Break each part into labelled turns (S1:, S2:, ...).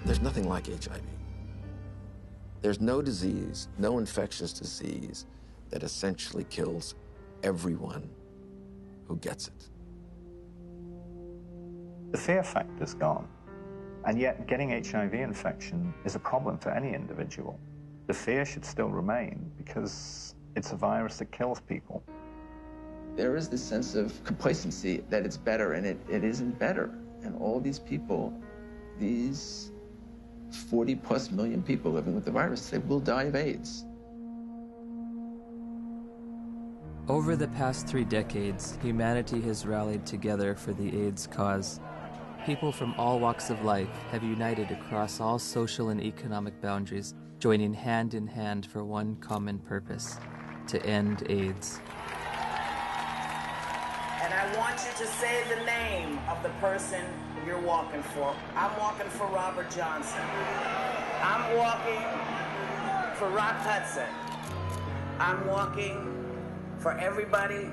S1: There's nothing like HIV. There's no disease, no infectious disease that essentially kills everyone who gets it.
S2: The fear factor's gone, and yet getting HIV infection is a problem for any individual. The fear should still remain because it's a virus that kills people.
S3: There is this sense of complacency that it's better, and it isn't better. And all these people, these 40+ million people living with the virus, they will die of AIDS.
S4: Over the past 3 decades, humanity has rallied together for the AIDS cause. People from all walks of life have united across all social and economic boundaries, joining hand in hand for one common purpose: to end AIDS.
S5: And I want you to say the name of the person you're walking for. I'm walking for Robert Johnson. I'm walking for Rock Hudson. I'm walking for everybody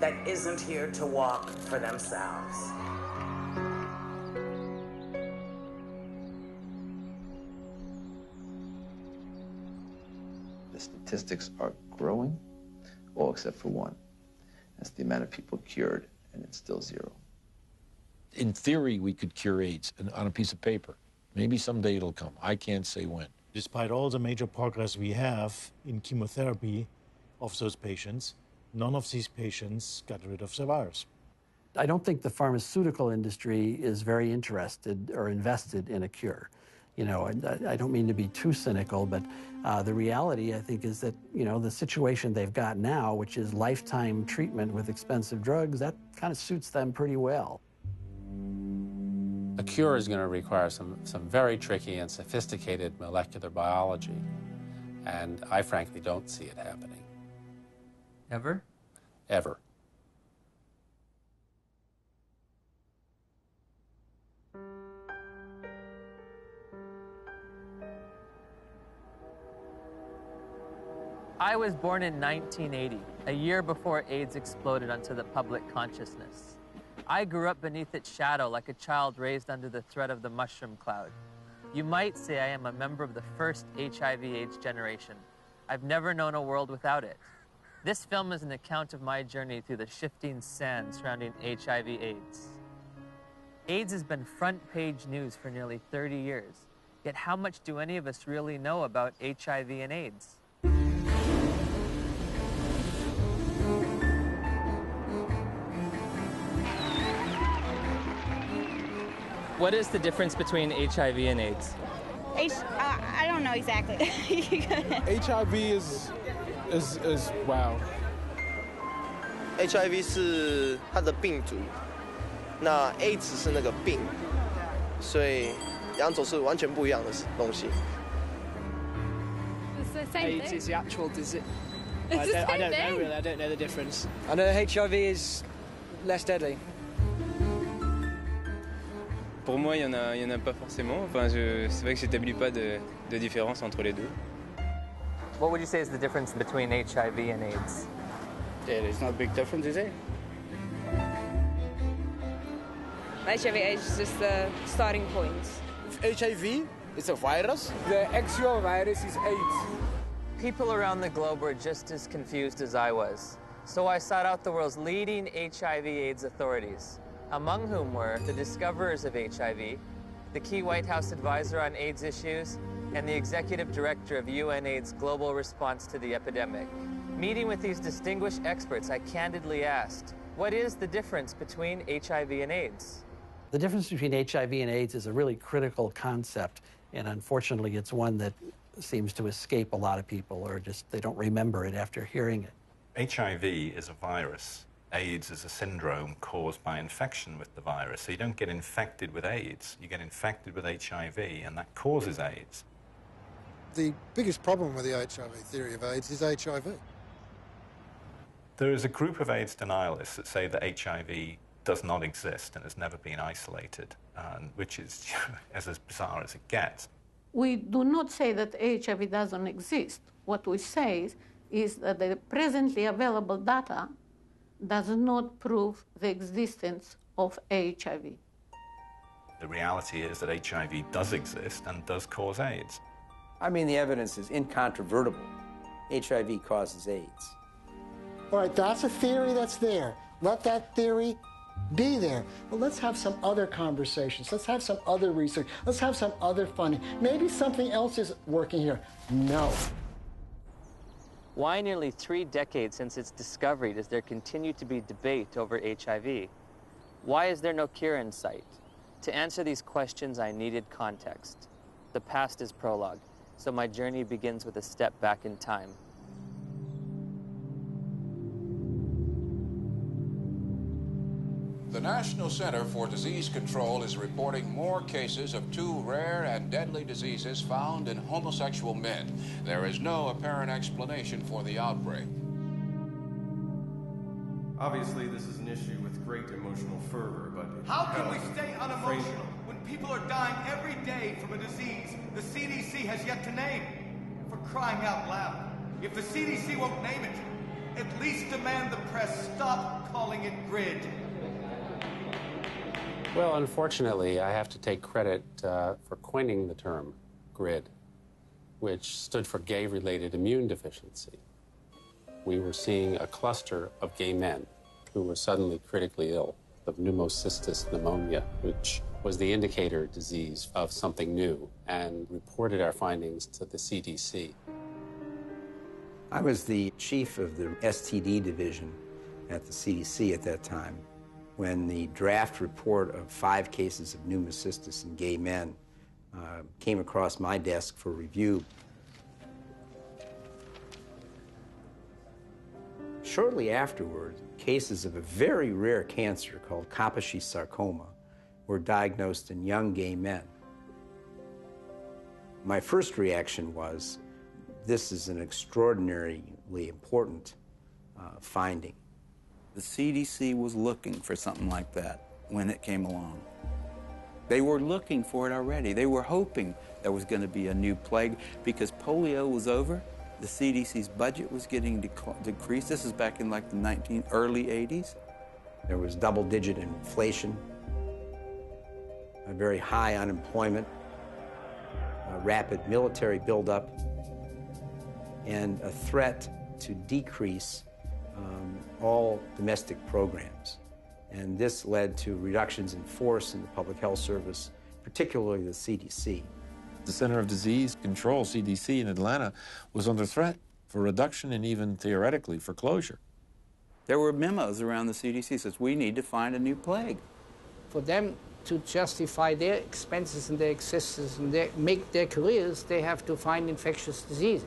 S5: that isn't here to walk for themselves.
S3: The statistics are growing, all except for one. That's the amount of people cured, and it's still 0.
S6: In theory, we could cure AIDS on a piece of paper. Maybe someday it'll come. I can't say when.
S7: Despite all the major progress we have in chemotherapy of those patients, none of these patients got rid of the virus.
S8: I don't think the pharmaceutical industry is very interested or invested in a cure. You know, I don't mean to be too cynical, but the reality, I think, is that, you know, the situation they've got now, which is lifetime treatment with expensive drugs, that kind of suits them pretty well.
S9: A cure is going to require some very tricky and sophisticated molecular biology, and I frankly don't see it happening.
S4: Ever?
S9: Ever.
S4: I was born in 1980, a year before AIDS exploded onto the public consciousness. I grew up beneath its shadow like a child raised under the threat of the mushroom cloud. You might say I am a member of the first HIV/AIDS generation. I've never known a world without it. This film is an account of my journey through the shifting sand surrounding HIV/AIDS. AIDS has been front-page news for nearly 30 years. Yet how much do any of us really know about HIV and AIDS? What is the difference between HIV and AIDS?
S10: I don't know exactly.
S11: HIV is wow.
S12: HIV 是它的病毒，那 AIDS 是那个病，所以两种是完全不一样的东西。
S10: It's the same
S13: AIDS
S10: thing.
S13: is the actual disease.
S10: It's the
S13: I
S10: same
S13: don't know
S10: thing.
S13: really. I don't know the difference.
S11: I know HIV is less deadly.
S14: Pour moi, il y en a pas forcément. Enfin, c'est vrai que j'établis pas de différence entre les deux.
S4: What would you say is the difference between HIV and AIDS?
S13: Yeah, there's not a big difference, is it?
S10: HIV/AIDS is just the starting point.
S11: HIV is a virus. The actual virus is AIDS.
S4: People around the globe were just as confused as I was. So I sought out the world's leading HIV/AIDS authorities, among whom were the discoverers of HIV, the key White House advisor on AIDS issues, and the executive director of UNAIDS' global response to the epidemic. Meeting with these distinguished experts, I candidly asked, what is the difference between HIV and AIDS?
S8: The difference between HIV and AIDS is a really critical concept, and unfortunately it's one that seems to escape a lot of people, or just they don't remember it after hearing it.
S15: HIV is a virus. AIDS is a syndrome caused by infection with the virus. So you don't get infected with AIDS, you get infected with HIV, and that causes AIDS.
S16: The biggest problem with the HIV theory of AIDS is HIV.
S15: There is a group of AIDS denialists that say that HIV does not exist and has never been isolated, which is as bizarre as it gets.
S17: We do not say that HIV doesn't exist. What we say is that the presently available data does not prove the existence of HIV.
S15: The reality is that HIV does exist and does cause AIDS.
S18: I mean, the evidence is incontrovertible. HIV causes AIDS.
S19: All right, that's a theory that's there. Let that theory be there. But let's have some other conversations. Let's have some other research. Let's have some other funding. Maybe something else is working here. No.
S4: Why nearly 3 decades since its discovery does there continue to be debate over HIV? Why is there no cure in sight? To answer these questions, I needed context. The past is prologue, so my journey begins with a step back in time.
S20: The National Center for Disease Control is reporting more cases of 2 rare and deadly diseases found in homosexual men. There is no apparent explanation for the outbreak.
S21: Obviously, this is an issue with great emotional fervor, but...
S22: How can we stay unemotional when people are dying every day from a disease the CDC has yet to name? For crying out loud, if the CDC won't name it, at least demand the press stop calling it GRID.
S9: Well, unfortunately, I have to take credit for coining the term GRID, which stood for gay-related immune deficiency. We were seeing a cluster of gay men who were suddenly critically ill of pneumocystis pneumonia, which was the indicator disease of something new, and reported our findings to the CDC.
S18: I was the chief of the STD division at the CDC at that time, when the draft report of 5 cases of pneumocystis in gay men came across my desk for review. Shortly afterward, cases of a very rare cancer called Kaposi sarcoma were diagnosed in young gay men. My first reaction was, this is an extraordinarily important finding.
S23: The CDC was looking for something like that when it came along. They were looking for it already. They were hoping there was going to be a new plague because polio was over. The CDC's budget was getting decreased. This is back in like the early 80s.
S18: There was double-digit inflation, a very high unemployment, a rapid military buildup, and a threat to decrease all domestic programs. And this led to reductions in force in the public health service, particularly the CDC.
S6: The Center of Disease Control, CDC, in Atlanta was under threat for reduction and even theoretically for closure.
S23: There were memos around the CDC says, we need to find a new plague.
S13: For them to justify their expenses and their existence and make their careers, they have to find infectious diseases.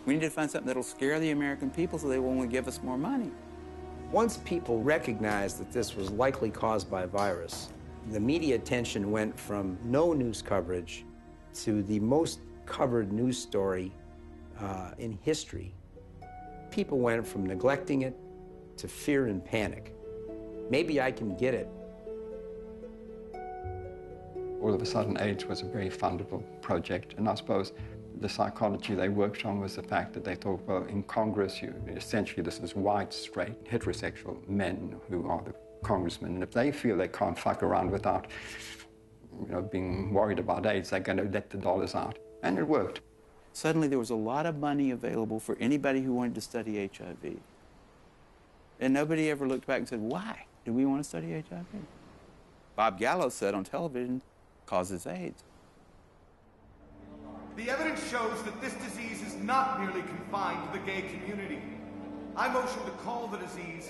S23: We need to find something that'll scare the American people so they will only give us more money.
S18: Once people recognized that this was likely caused by a virus, the media attention went from no news coverage to the most covered news story in history. People went from neglecting it to fear and panic. Maybe I can get it.
S24: All of a sudden, AIDS was a very fundable project, and I suppose the psychology they worked on was the fact that they thought, well, in Congress, essentially this is white, straight, heterosexual men who are the congressmen, and if they feel they can't fuck around without being worried about AIDS, they're going to let the dollars out. And it worked.
S23: Suddenly there was a lot of money available for anybody who wanted to study HIV. And nobody ever looked back and said, why do we want to study HIV? Bob Gallo said on television, causes AIDS.
S22: The evidence shows that this disease is not merely confined to the gay community. I motion to call the disease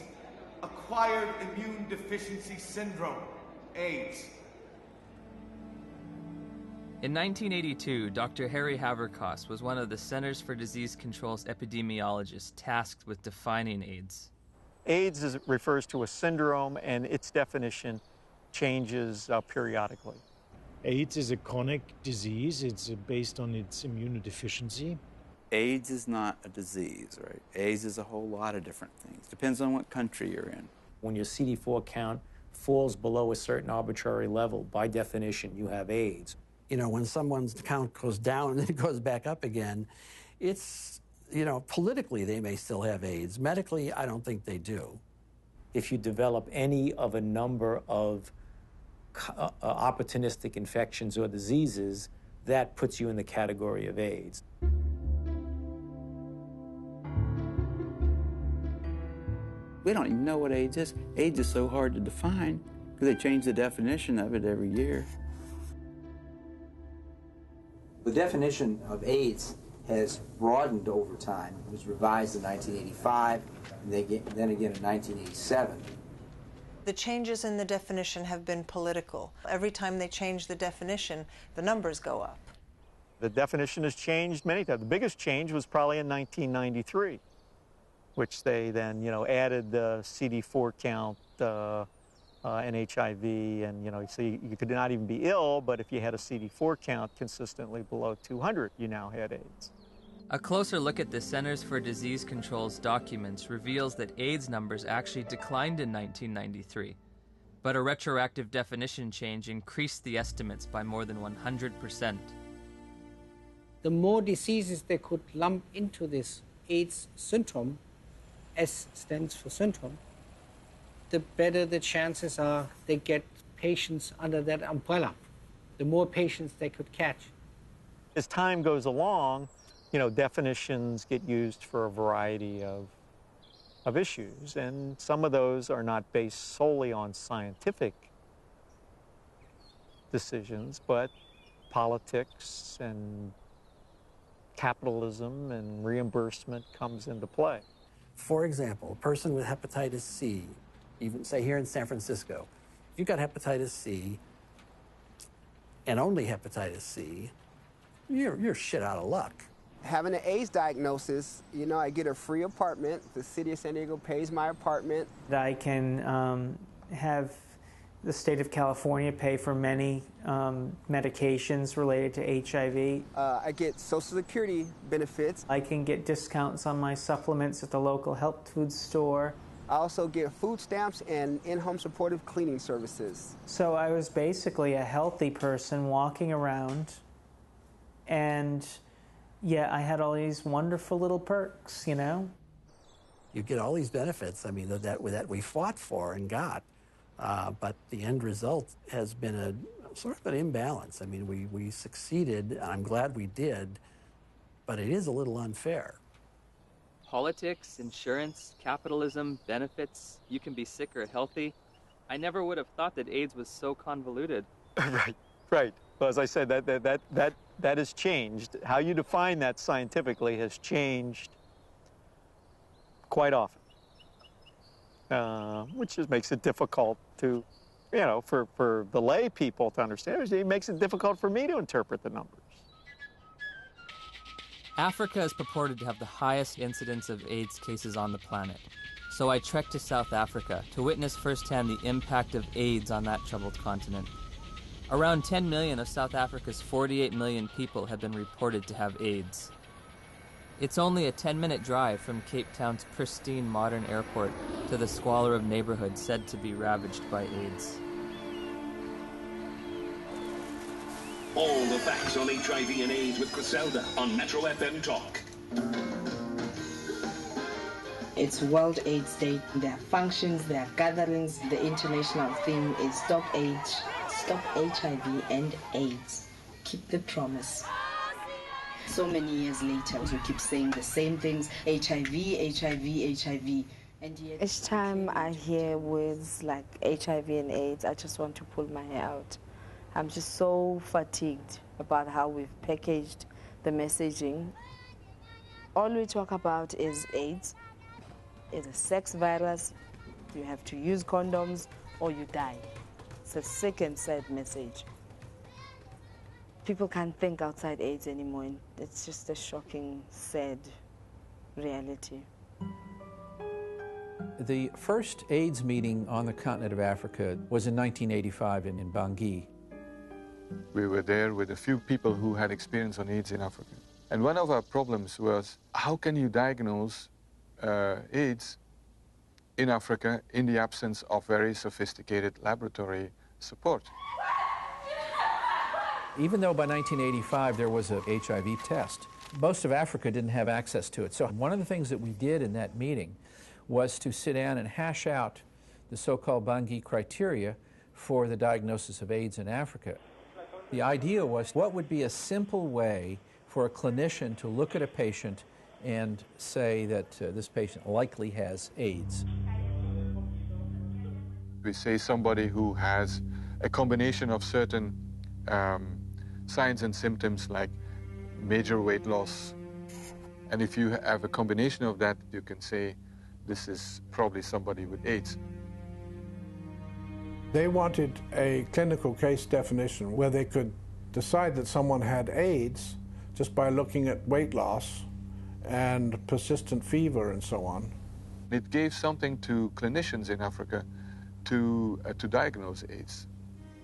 S22: Acquired Immune Deficiency Syndrome, AIDS.
S4: In 1982, Dr. Harry Haverkos was one of the Centers for Disease Control's epidemiologists tasked with defining AIDS.
S25: AIDS refers to a syndrome, and its definition changes periodically.
S7: AIDS is a chronic disease. It's based on its immunodeficiency.
S23: AIDS is not a disease, right? AIDS is a whole lot of different things. Depends on what country you're in.
S26: When your CD4 count falls below a certain arbitrary level, by definition, you have AIDS.
S8: You know, when someone's count goes down and then it goes back up again, it's, politically they may still have AIDS. Medically, I don't think they do.
S26: If you develop any of a number of opportunistic infections or diseases, that puts you in the category of AIDS.
S23: We don't even know what AIDS is. AIDS is so hard to define because they change the definition of it every year.
S18: The definition of AIDS has broadened over time. It was revised in 1985, and then again in 1987.
S1: The changes in the definition have been political. Every time they change the definition, the numbers go up.
S25: The definition has changed many times. The biggest change was probably in 1993, which they then, added the CD4 count and HIV, and, so you could not even be ill, but if you had a CD4 count consistently below 200, you now had AIDS.
S4: A closer look at the Centers for Disease Control's documents reveals that AIDS numbers actually declined in 1993, but a retroactive definition change increased the estimates by more than 100%.
S13: The more diseases they could lump into this AIDS syndrome, S stands for syndrome, the better the chances are they get patients under that umbrella, the more patients they could catch.
S25: As time goes along, definitions get used for a variety of issues, and some of those are not based solely on scientific decisions, but politics and capitalism and reimbursement comes into play.
S8: For example, a person with hepatitis C, even say here in San Francisco, if you got hepatitis C and only hepatitis C, you're shit out of luck.
S11: Having an AIDS diagnosis, I get a free apartment. The city of San Diego pays my apartment.
S2: I can have the state of California pay for many medications related to HIV.
S11: I get Social Security benefits.
S2: I can get discounts on my supplements at the local health food store.
S11: I also get food stamps and in-home supportive cleaning services.
S2: So I was basically a healthy person walking around, and yeah, I had all these wonderful little perks, You
S8: get all these benefits, that we fought for and got. But the end result has been a sort of an imbalance. We succeeded, and I'm glad we did, but it is a little unfair.
S4: Politics, insurance, capitalism, benefits, you can be sick or healthy. I never would have thought that AIDS was so convoluted.
S25: Right. Well, as I said, that has changed. How you define that scientifically has changed quite often, which just makes it difficult to, for the lay people to understand. It makes it difficult for me to interpret the numbers.
S4: Africa is purported to have the highest incidence of AIDS cases on the planet. So I trekked to South Africa to witness firsthand the impact of AIDS on that troubled continent. Around 10 million of South Africa's 48 million people have been reported to have AIDS. It's only a 10-minute drive from Cape Town's pristine modern airport to the squalor of neighborhoods said to be ravaged by AIDS.
S3: All the facts on HIV and AIDS with Griselda on Metro FM Talk.
S5: It's World AIDS Day. There are functions, there are gatherings. The international theme is Stop AIDS, Stop HIV and AIDS. Keep the promise. So many years later, we keep saying the same things. HIV, HIV, HIV. And yet,
S10: each time I hear words like HIV and AIDS, I just want to pull my hair out. I'm just so fatigued about how we've packaged the messaging. All we talk about is AIDS. It's a sex virus. You have to use condoms or you die. It's a sick and sad message. People can't think outside AIDS anymore. And it's just a shocking, sad reality.
S12: The first AIDS meeting on the continent of Africa was in 1985 in Bangui.
S14: We were there with a few people who had experience on AIDS in Africa. And one of our problems was, how can you diagnose AIDS in Africa in the absence of very sophisticated laboratory support?
S12: Even though by 1985 there was a HIV test, most of Africa didn't have access to it. So one of the things that we did in that meeting was to sit down and hash out the so-called Bangui criteria for the diagnosis of AIDS in Africa. The idea was, what would be a simple way for a clinician to look at a patient and say that this patient likely has AIDS?
S14: We say somebody who has a combination of certain signs and symptoms like major weight loss. And if you have a combination of that, you can say this is probably somebody with AIDS.
S15: They wanted a clinical case definition where they could decide that someone had AIDS just by looking at weight loss and persistent fever and so on.
S14: It gave something to clinicians in Africa to diagnose AIDS.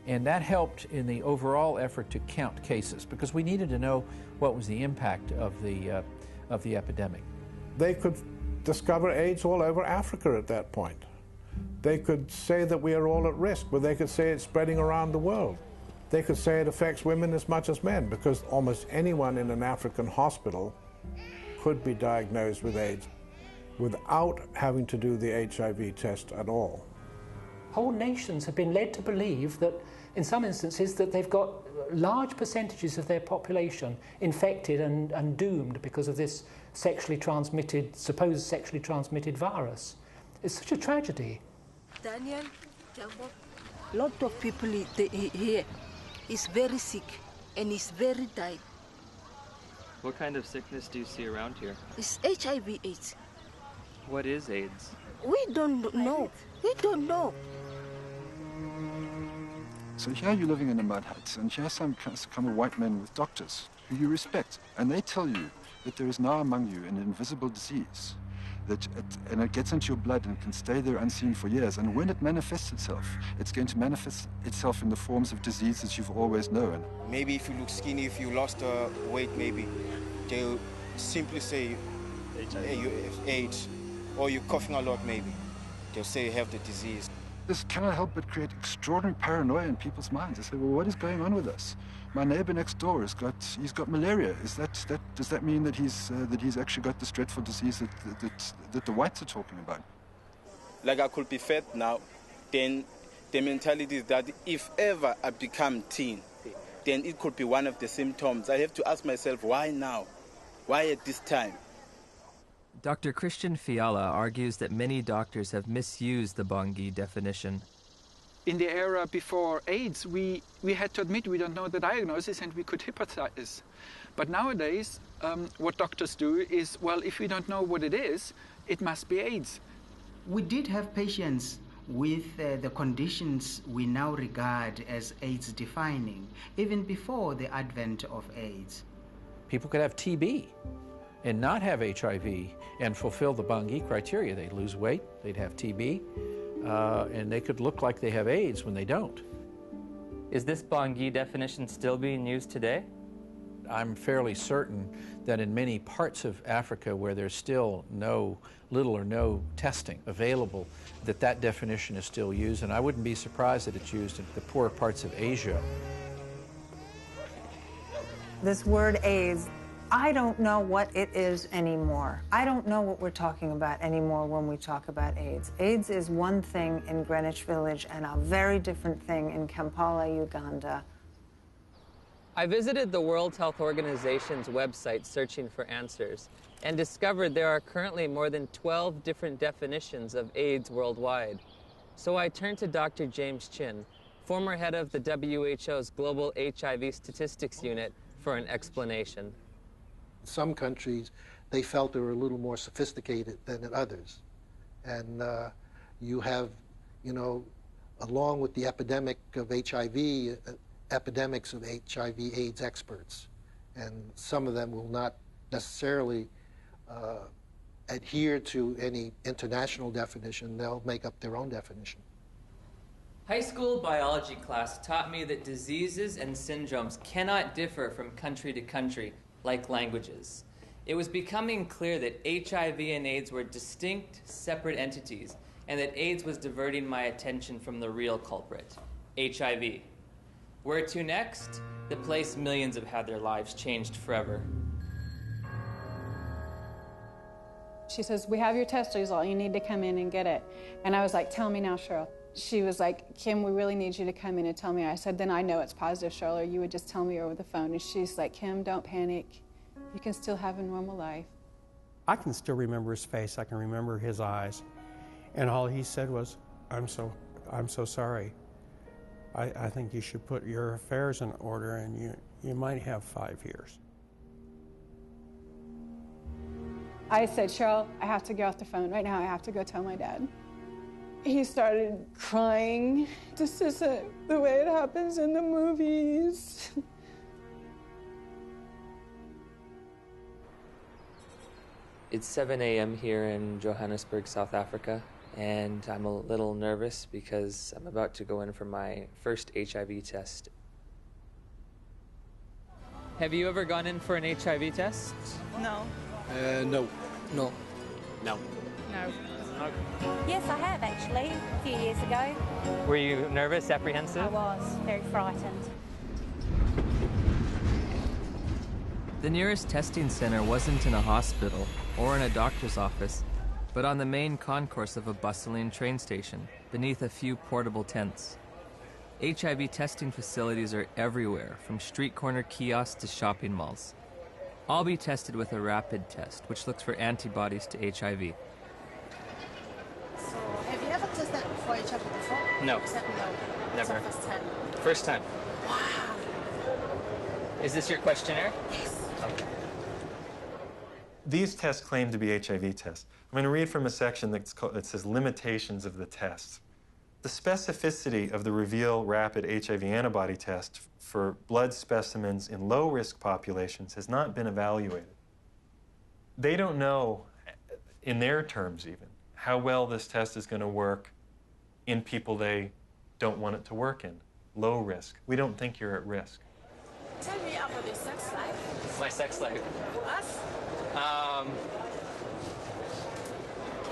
S12: And that helped in the overall effort to count cases, because we needed to know what was the impact of the epidemic.
S15: They could discover AIDS all over Africa at that point. They could say that we are all at risk, but they could say it's spreading around the world. They could say it affects women as much as men, because almost anyone in an African hospital could be diagnosed with AIDS without having to do the HIV test at all.
S16: Whole nations have been led to believe that, in some instances, that they've got large percentages of their population infected and doomed because of this supposed sexually transmitted virus. It's such a tragedy.
S17: Daniel, a lot of people here is very sick and is very dying.
S4: What kind of sickness do you see around here?
S17: It's HIV/AIDS.
S4: What is AIDS?
S17: We don't know. We don't know.
S19: So here you're living in a mud hut, and here some kind of white men with doctors who you respect, and they tell you that there is now among you an invisible disease, and it gets into your blood and can stay there unseen for years, and when it manifests itself, it's going to manifest itself in the forms of diseases you've always known.
S20: Maybe if you look skinny, if you lost weight, maybe they'll simply say, hey, you have AIDS, or you're coughing a lot, maybe. They'll say you have the disease.
S19: This cannot help but create extraordinary paranoia in people's minds. They say, well, what is going on with us? My neighbor next door he's got malaria. Does that mean that he's actually got this dreadful disease that the whites are talking about?
S20: Like I could be fat now, then the mentality is that if ever I become teen, then it could be one of the symptoms. I have to ask myself, why now? Why at this time?
S4: Dr. Christian Fiala argues that many doctors have misused the Bangui definition.
S21: In the era before AIDS, we had to admit we don't know the diagnosis and we could hypothesize. But nowadays, what doctors do is, well, if we don't know what it is, it must be AIDS.
S27: We did have patients with the conditions we now regard as AIDS defining, even before the advent of AIDS.
S12: People could have TB and not have HIV and fulfill the Bangui criteria. They'd lose weight, they'd have TB, and they could look like they have AIDS when they don't.
S4: Is this Bangui definition still being used today?
S12: I'm fairly certain that in many parts of Africa where there's still little or no testing available, that definition is still used, and I wouldn't be surprised that it's used in the poorer parts of Asia.
S28: This word AIDS, I don't know what it is anymore. I don't know what we're talking about anymore when we talk about AIDS. AIDS is one thing in Greenwich Village and a very different thing in Kampala, Uganda.
S4: I visited the World Health Organization's website searching for answers and discovered there are currently more than 12 different definitions of AIDS worldwide. So I turned to Dr. James Chin, former head of the WHO's Global HIV Statistics Unit, for an explanation.
S29: In some countries, they felt they were a little more sophisticated than in others. And you have, along with the epidemic of HIV, epidemics of HIV/AIDS experts. And some of them will not necessarily adhere to any international definition. They'll make up their own definition.
S4: High school biology class taught me that diseases and syndromes cannot differ from country to country like languages. It was becoming clear that HIV and AIDS were distinct, separate entities, and that AIDS was diverting my attention from the real culprit, HIV. Where to next? The place millions have had their lives changed forever.
S30: She says, we have your test result, you need to come in and get it. And I was like, tell me now, Cheryl.
S1: she was like, Kim, we really need you to come in and tell me. I said, then I know it's positive, Charlotte. You would just tell me over the phone. And she's like, Kim, don't panic. You can still have a normal life.
S6: I can still remember his face. I can remember his eyes. And all he said was, I'm so sorry. I think you should put your affairs in order, and you might have 5 years.
S1: I said, Cheryl, I have to get off the phone right now. I have to go tell my dad. He started crying. This isn't the way it happens in the movies.
S4: It's 7 a.m. here in Johannesburg, South Africa, and I'm a little nervous because I'm about to go in for my first HIV test. Have you ever gone in for an HIV test?
S7: No.
S4: No. No. No.
S7: No.
S9: Yes, I have actually, a few years ago.
S4: Were you nervous, apprehensive?
S9: I was very frightened.
S4: The nearest testing center wasn't in a hospital or in a doctor's office, but on the main concourse of a bustling train station, beneath a few portable tents. HIV testing facilities are everywhere, from street corner kiosks to shopping malls. I'll be tested with a rapid test, which looks for antibodies to HIV.
S7: So, have you ever tested for HIV before?
S4: No.
S7: You said no.
S4: Never.
S7: It's the first time.
S4: First time.
S7: Wow.
S4: Is this your questionnaire?
S7: Yes.
S4: Okay.
S18: These tests claim to be HIV tests. I'm going to read from a section that says limitations of the tests. The specificity of the Reveal Rapid HIV Antibody Test for blood specimens in low-risk populations has not been evaluated. They don't know, in their terms even, how well this test is going to work in people they don't want it to work in, low risk. We don't think you're at risk.
S7: Tell me about your sex life.
S4: My sex life.
S7: Us?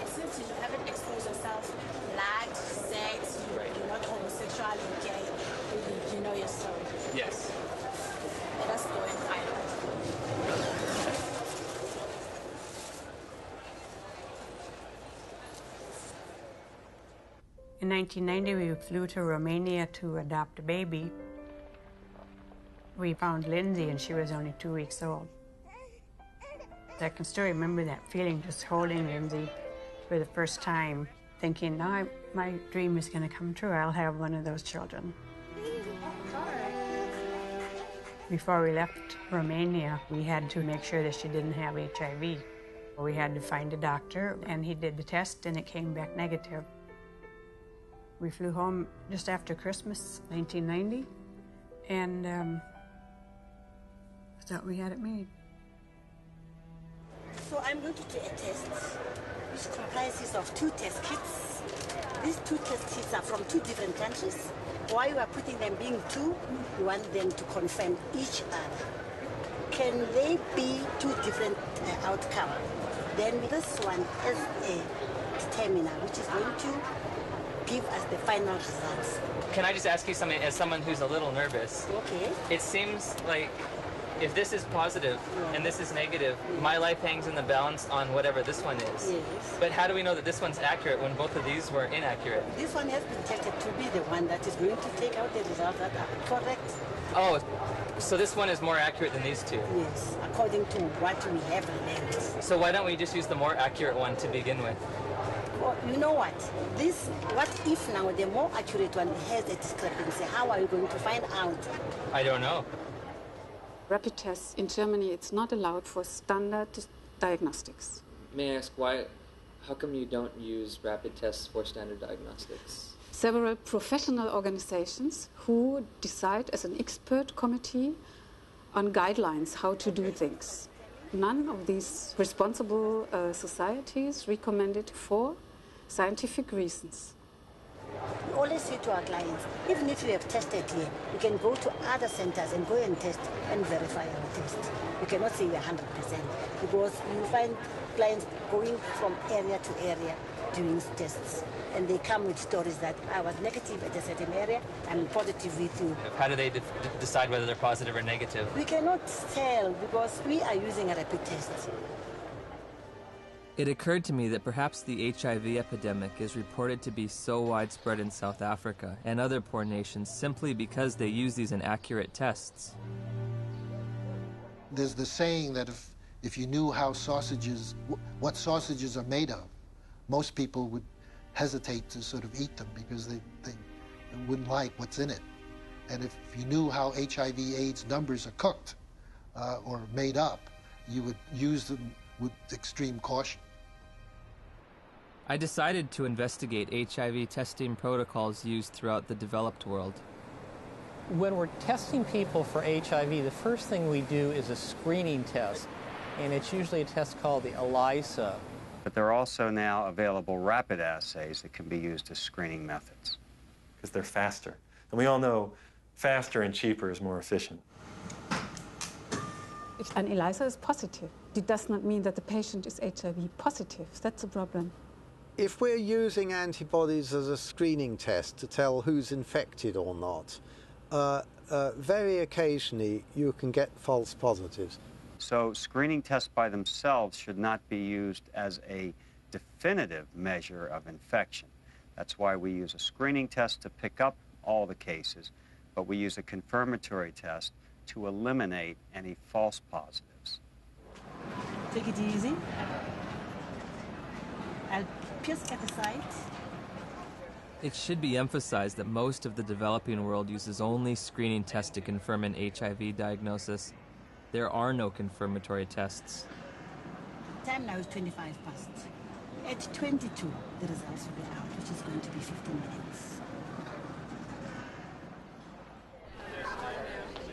S7: Since you haven't exposed yourself, lied, sex, you're not homosexual, you're gay, you know your story.
S4: Yes.
S7: Let us go and find out.
S28: In 1990, we flew to Romania to adopt a baby. We found Lindsay, and she was only 2 weeks old. I can still remember that feeling, just holding Lindsay for the first time, thinking, now my dream is going to come true. I'll have one of those children. Before we left Romania, we had to make sure that she didn't have HIV. We had to find a doctor, and he did the test, and it came back negative. We flew home just after Christmas, 1990, and thought we had it made.
S7: So I'm going to do a test which comprises of 2 test kits. These 2 test kits are from 2 different countries. Why you are putting them being 2, you want them to confirm each other. Can they be 2 different outcomes? Then this one is a determiner which is going to give us the final results.
S4: Can I just ask you something, as someone who's a little nervous?
S7: Okay.
S4: It seems like if this is positive and this is negative, my life hangs in the balance on whatever this one is.
S7: Yes.
S4: But how do we know that this one's accurate when both of these were inaccurate?
S7: This one has been tested to be the one that is going to take out the results that are correct.
S4: Oh, so this one is more accurate than these 2?
S7: Yes, according to what we have learned.
S4: So why don't we just use the more accurate one to begin with?
S7: Well, you know what? What if now the more accurate one has a discrepancy? How are you going to find out?
S4: I don't know.
S22: Rapid tests in Germany, it's not allowed for standard diagnostics.
S4: May I ask why? How come you don't use rapid tests for standard diagnostics?
S22: Several professional organizations who decide as an expert committee on guidelines how to do things. None of these responsible societies recommend it for scientific reasons.
S7: We always say to our clients, even if you have tested here, you can go to other centers and go and test and verify our test. You cannot say we're 100% because you find clients going from area to area doing tests. And they come with stories that I was negative at a certain area, I'm positive with you.
S4: How do they decide whether they're positive or negative?
S7: We cannot tell because we are using a rapid test.
S4: It occurred to me that perhaps the HIV epidemic is reported to be so widespread in South Africa and other poor nations simply because they use these inaccurate tests.
S29: There's the saying that if you knew how what sausages are made of, most people would hesitate to sort of eat them because they wouldn't like what's in it. And if you knew how HIV/AIDS numbers are cooked or made up, you would use them with extreme caution.
S4: I decided to investigate HIV testing protocols used throughout the developed world.
S2: When we're testing people for HIV, the first thing we do is a screening test, and it's usually a test called the ELISA.
S3: But there are also now available rapid assays that can be used as screening methods.
S18: Because they're faster. And we all know faster and cheaper is more efficient.
S22: If an ELISA is positive, it does not mean that the patient is HIV positive. That's a problem.
S8: If we're using antibodies as a screening test to tell who's infected or not, very occasionally you can get false positives.
S3: So screening tests by themselves should not be used as a definitive measure of infection. That's why we use a screening test to pick up all the cases, but we use a confirmatory test to eliminate any false positives.
S7: Take it easy. I'll just get aside.
S4: It should be emphasized that most of the developing world uses only screening tests to confirm an HIV diagnosis. There are no confirmatory tests.
S7: Time now is 25 past. At 22, the results will be out, which is going to be 15 minutes.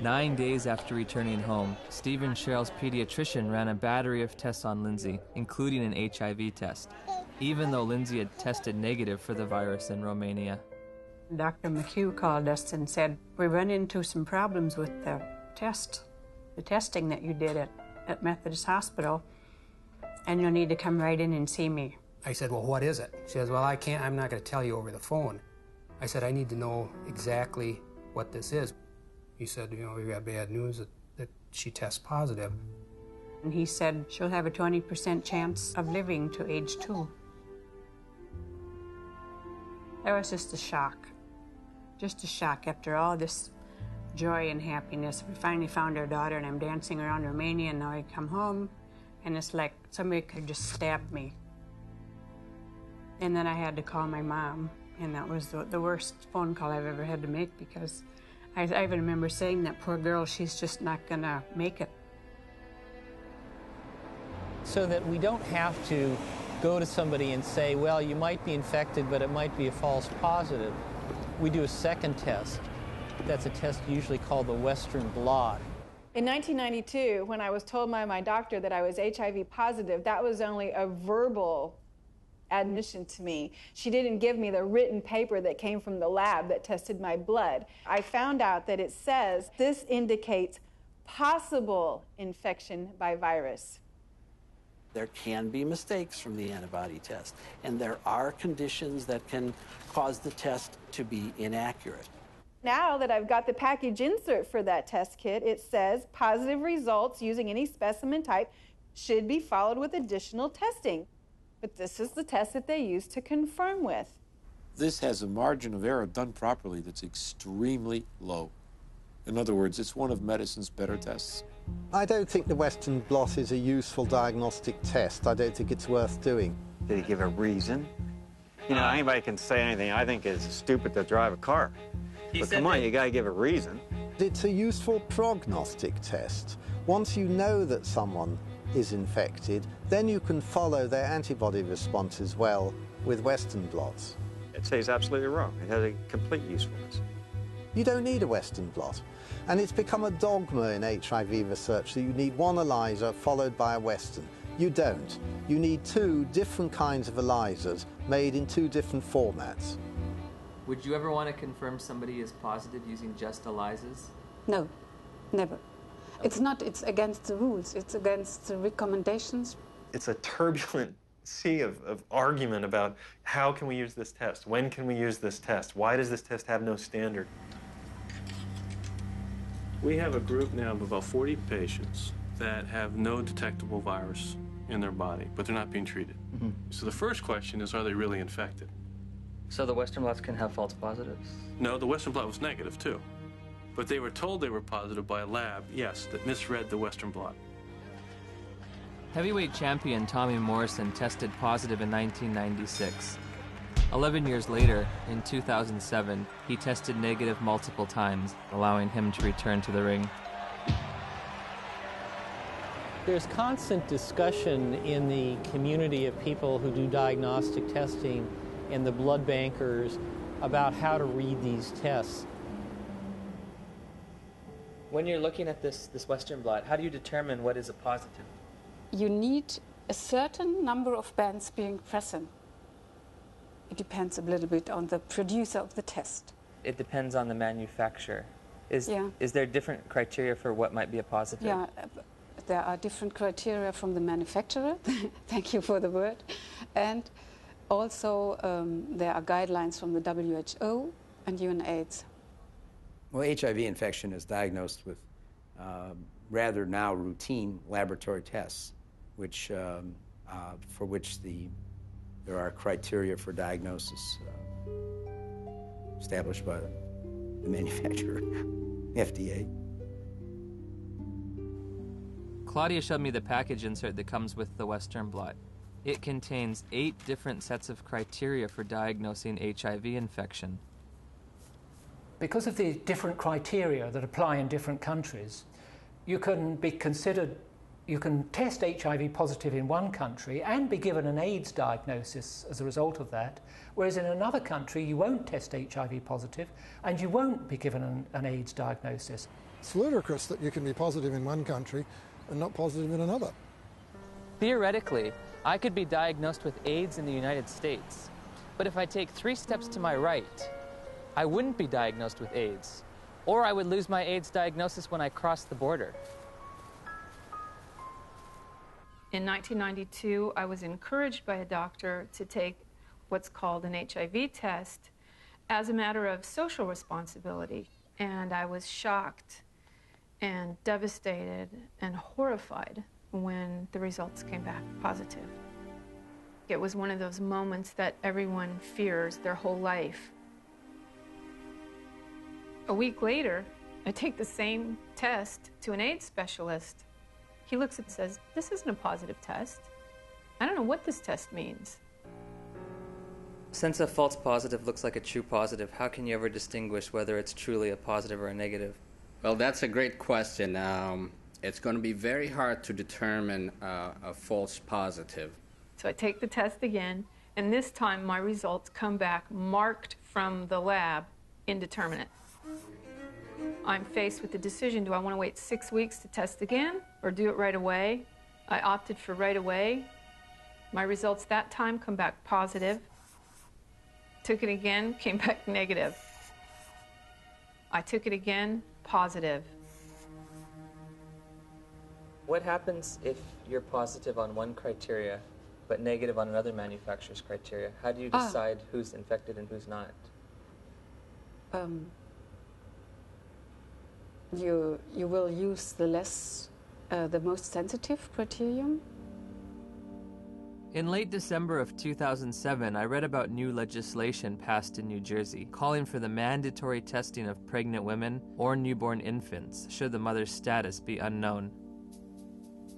S4: 9 days after returning home, Steve and Cheryl's pediatrician ran a battery of tests on Lindsay, including an HIV test, even though Lindsay had tested negative for the virus in Romania.
S22: Dr. McHugh called us and said, we run into some problems with the testing that you did at Methodist Hospital, and you'll need to come right in and see me.
S11: I said, well, what is it? She says, well, I'm not going to tell you over the phone. I said, I need to know exactly what this is. He said, we got bad news that she tests positive.
S22: And he said, she'll have a 20% chance of living to age 2. That was just a shock. Just a shock after all this joy and happiness. We finally found our daughter, and I'm dancing around Romania, and now I come home, and it's like somebody could just stab me. And then I had to call my mom, and that was the worst phone call I've ever had to make, because I even remember saying, that poor girl, she's just not gonna make it.
S2: So that we don't have to go to somebody and say, well, you might be infected, but it might be a false positive. We do a second test. That's a test usually called the Western blot.
S1: In 1992, when I was told by my doctor that I was HIV positive, that was only a verbal admission to me. She didn't give me the written paper that came from the lab that tested my blood. I found out that it says this indicates possible infection by virus.
S13: There can be mistakes from the antibody test, and there are conditions that can cause the test to be inaccurate.
S1: Now that I've got the package insert for that test kit, it says positive results using any specimen type should be followed with additional testing. But this is the test that they use to confirm with.
S23: This has a margin of error done properly that's extremely low. In other words, it's one of medicine's better tests.
S8: I don't think the Western blot is a useful diagnostic test. I don't think it's worth doing.
S3: Did he give a reason? You know, anybody can say anything. I think it's stupid to drive a car. But come on, you gotta give a reason.
S8: It's a useful prognostic test. Once you know that someone is infected, then you can follow their antibody responses well with Western blots.
S3: I'd say he's absolutely wrong. It has a complete usefulness.
S8: You don't need a Western blot. And it's become a dogma in HIV research that you need one ELISA followed by a Western. You don't. You need 2 different kinds of ELISAs made in 2 different formats.
S4: Would you ever want to confirm somebody is positive using just ELISAs?
S22: No, never. It's against the rules. It's against the recommendations.
S18: It's a turbulent sea of argument about how can we use this test? When can we use this test? Why does this test have no standard?
S24: We have a group now of about 40 patients that have no detectable virus
S5: in their body, but they're not being treated. So the first question is, are they really infected?
S4: So the Western blots can have false positives?
S5: No, the Western blot was negative too. But they were told they were positive by a lab, yes, that misread the Western blot.
S4: Heavyweight champion Tommy Morrison tested positive in 1996. 11 years later, in 2007, he tested negative multiple times, allowing him to return to the ring.
S2: There's constant discussion in the community of people who do diagnostic testing and the blood bankers about how to read these tests.
S4: When you're looking at this Western blot, how do you determine what is a positive?
S22: You need a certain number of bands being present. It depends a little bit on the producer of the test.
S4: It depends on the manufacturer. Is there different criteria for what might be a positive?
S22: Yeah, there are different criteria from the manufacturer. Thank you for the word. And also there are guidelines from the WHO and UNAIDS.
S10: Well, HIV infection is diagnosed with rather now routine laboratory tests, which for which there are criteria for diagnosis established by the manufacturer, FDA.
S4: Claudia showed me the package insert that comes with the Western blot. It contains 8 different sets of criteria for diagnosing HIV infection.
S14: Because of the different criteria that apply in different countries, you can test HIV positive in one country and be given an AIDS diagnosis as a result of that, whereas in another country you won't test HIV positive and you won't be given an AIDS diagnosis.
S15: It's ludicrous that you can be positive in one country and not positive in another.
S4: Theoretically, I could be diagnosed with AIDS in the United States, but if I take 3 steps to my right, I wouldn't be diagnosed with AIDS, or I would lose my AIDS diagnosis when I crossed the border.
S16: In 1992, I was encouraged by a doctor to take what's called an HIV test as a matter of social responsibility, and I was shocked and devastated and horrified when the results came back positive. It was one of those moments that everyone fears their whole life. A week later, I take the same test to an AIDS specialist. He looks and says, "This isn't a positive test. I don't know what this test means."
S4: Since a false positive looks like a true positive, how can you ever distinguish whether it's truly a positive or a negative?
S17: Well, that's a great question. It's going to be very hard to determine a false positive.
S16: So I take the test again, and this time my results come back marked from the lab indeterminate. I'm faced with the decision, do I want to wait 6 weeks to test again or do it right away? I opted for right away. My results that time come back positive. Took it again, came back negative. I took it again, positive.
S4: What happens if you're positive on one criteria but negative on another manufacturer's criteria? How do you decide who's infected and who's not?
S22: You will use the most sensitive criterion.
S4: In late December of 2007, I read about new legislation passed in New Jersey calling for the mandatory testing of pregnant women or newborn infants should the mother's status be unknown.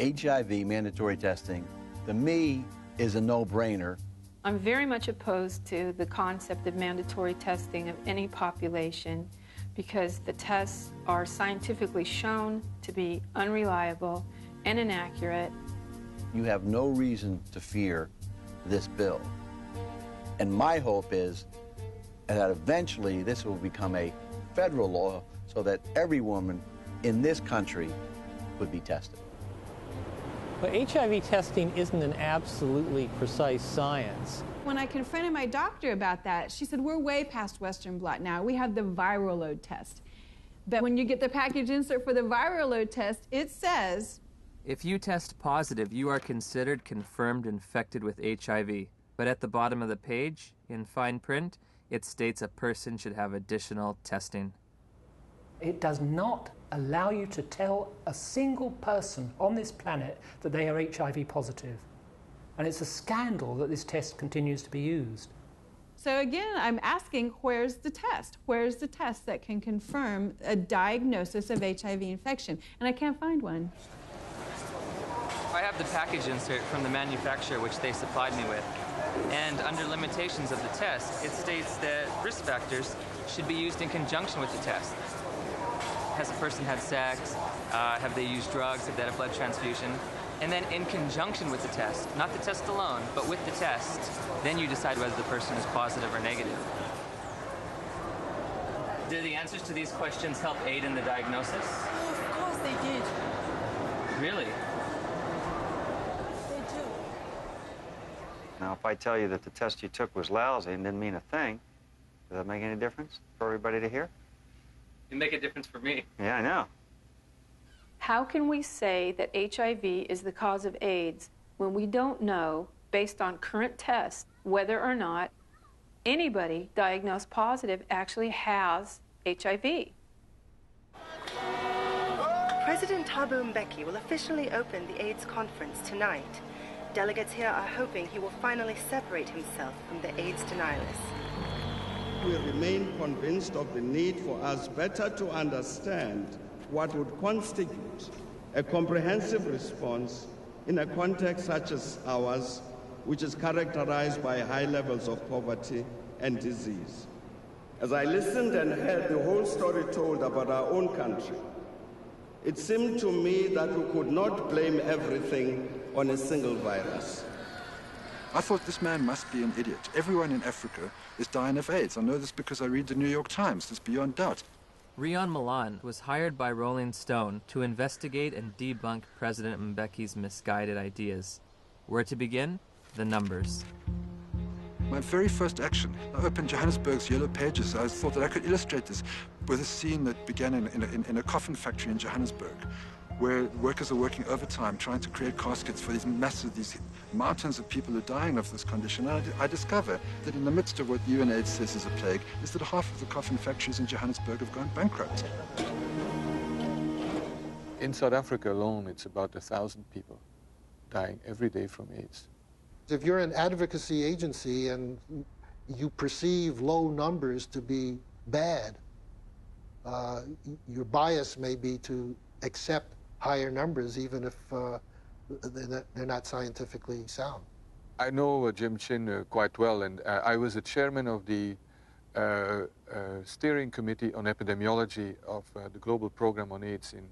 S24: HIV mandatory testing, to me, is a no-brainer.
S16: I'm very much opposed to the concept of mandatory testing of any population because the tests are scientifically shown to be unreliable and inaccurate.
S24: You have no reason to fear this bill. And my hope is that eventually this will become a federal law so that every woman in this country would be tested.
S2: But HIV testing isn't an absolutely precise science.
S1: When I confronted my doctor about that, she said, we're way past Western blot now. We have the viral load test. But when you get the package insert for the viral load test, it says,
S4: if you test positive, you are considered confirmed infected with HIV. But at the bottom of the page, in fine print, it states a person should have additional testing.
S14: It does not allow you to tell a single person on this planet that they are HIV positive. And it's a scandal that this test continues to be used.
S1: So again, I'm asking, where's the test? Where's the test that can confirm a diagnosis of HIV infection? And I can't find one.
S4: I have the package insert from the manufacturer which they supplied me with. And under limitations of the test, it states that risk factors should be used in conjunction with the test. Has a person had sex? Have they used drugs? Have they had a blood transfusion? And then in conjunction with the test, not the test alone, but with the test, then you decide whether the person is positive or negative. Did the answers to these questions help aid in the diagnosis?
S7: Oh, of course they did.
S4: Really?
S7: They do.
S3: Now, if I tell you that the test you took was lousy and didn't mean a thing, does that make any difference for everybody to hear?
S4: It'd make a difference for me.
S3: Yeah, I know.
S16: How can we say that HIV is the cause of AIDS when we don't know, based on current tests, whether or not anybody diagnosed positive actually has HIV?
S6: President Thabo Mbeki will officially open the AIDS conference tonight. Delegates here are hoping he will finally separate himself from the AIDS denialists.
S9: We remain convinced of the need for us better to understand what would constitute a comprehensive response in a context such as ours, which is characterized by high levels of poverty and disease. As I listened and heard the whole story told about our own country, it seemed to me that we could not blame everything on a single virus.
S12: I thought this man must be an idiot. Everyone in Africa is dying of AIDS. I know this because I read the New York Times. It's beyond doubt.
S4: Rion Milan was hired by Rolling Stone to investigate and debunk President Mbeki's misguided ideas. Where to begin? The numbers.
S12: My very first action, I opened Johannesburg's Yellow Pages. I thought that I could illustrate this with a scene that began in a coffin factory in Johannesburg, where workers are working overtime trying to create caskets for these mountains of people who are dying of this condition. And I discover that in the midst of what UNAIDS says is a plague, is that half of the coffin factories in Johannesburg have gone bankrupt.
S23: In South Africa alone, it's about 1,000 people dying every day from AIDS.
S29: If you're an advocacy agency and you perceive low numbers to be bad, your bias may be to accept higher numbers even if they're not scientifically sound.
S23: I know Jim Chin quite well, and I was the chairman of the steering committee on epidemiology of the global program on AIDS in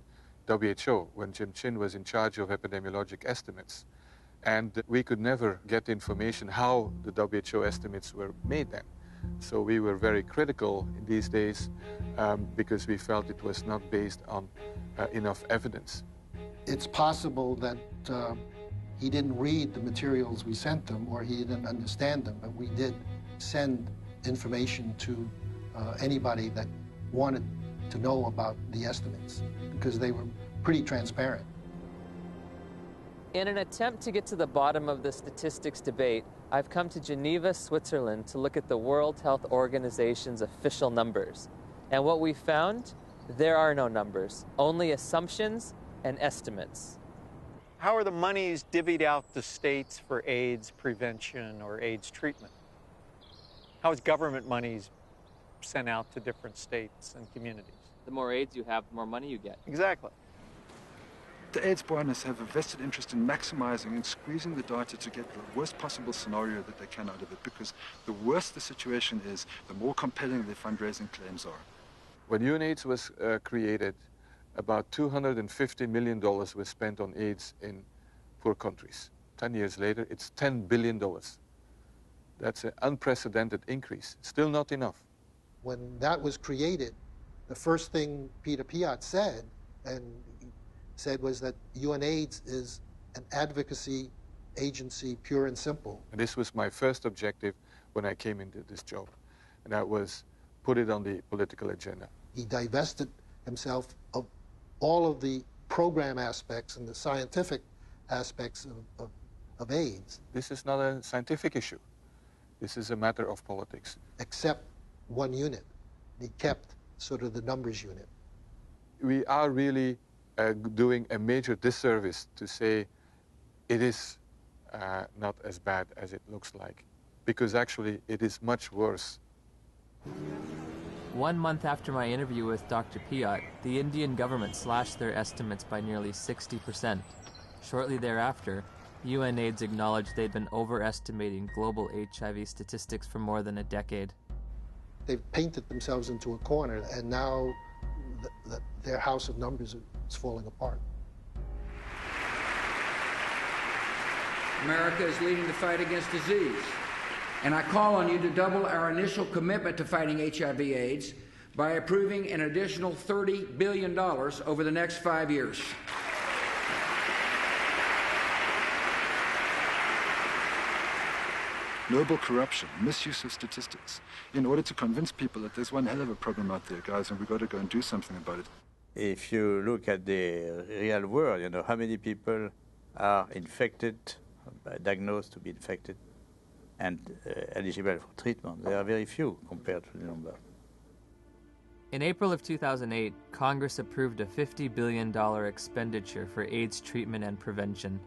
S23: WHO when Jim Chin was in charge of epidemiologic estimates. And we could never get information how the WHO estimates were made then. So we were very critical in these days because we felt it was not based on enough evidence.
S29: It's possible that he didn't read the materials we sent him or he didn't understand them, but we did send information to anybody that wanted to know about the estimates because they were pretty transparent.
S4: In an attempt to get to the bottom of the statistics debate, I've come to Geneva, Switzerland to look at the World Health Organization's official numbers. And what we found, there are no numbers, only assumptions and estimates.
S19: How are the monies divvied out to states for AIDS prevention or AIDS treatment? How is government monies sent out to different states and communities?
S4: The more AIDS you have, the more money you get.
S19: Exactly.
S12: The AIDS partners have a vested interest in maximizing and squeezing the data to get the worst possible scenario that they can out of it, because the worse the situation is, the more compelling the fundraising claims are.
S23: When UNAIDS was created, about $250 million was spent on AIDS in poor countries. 10 years later, it's $10 billion. That's an unprecedented increase. Still not enough.
S29: When that was created, the first thing Peter Piot said was that UNAIDS is an advocacy agency, pure and simple.
S23: And this was my first objective when I came into this job, and that was put it on the political agenda.
S29: He divested himself of all of the program aspects and the scientific aspects of AIDS.
S23: This is not a scientific issue. This is a matter of politics.
S29: Except one unit. He kept sort of the numbers unit.
S23: we are really doing a major disservice to say it is not as bad as it looks like, because actually it is much worse.
S4: 1 month after my interview with Dr. Piot, the Indian government slashed their estimates by nearly 60%. Shortly thereafter, UNAIDS acknowledged they'd been overestimating global HIV statistics for more than a decade.
S29: They've painted themselves into a corner, and now their house of numbers is falling apart.
S8: America is leading the fight against disease, and I call on you to double our initial commitment to fighting HIV/AIDS by approving an additional $30 billion over the next 5 years.
S12: Noble corruption, misuse of statistics, in order to convince people that there's one hell of a problem out there, guys, and we've got to go and do something about it.
S11: If you look at the real world, you know, how many people are infected, diagnosed to be infected, and eligible for treatment? There are very few compared to the number.
S4: In April of 2008, Congress approved a $50 billion expenditure for AIDS treatment and prevention.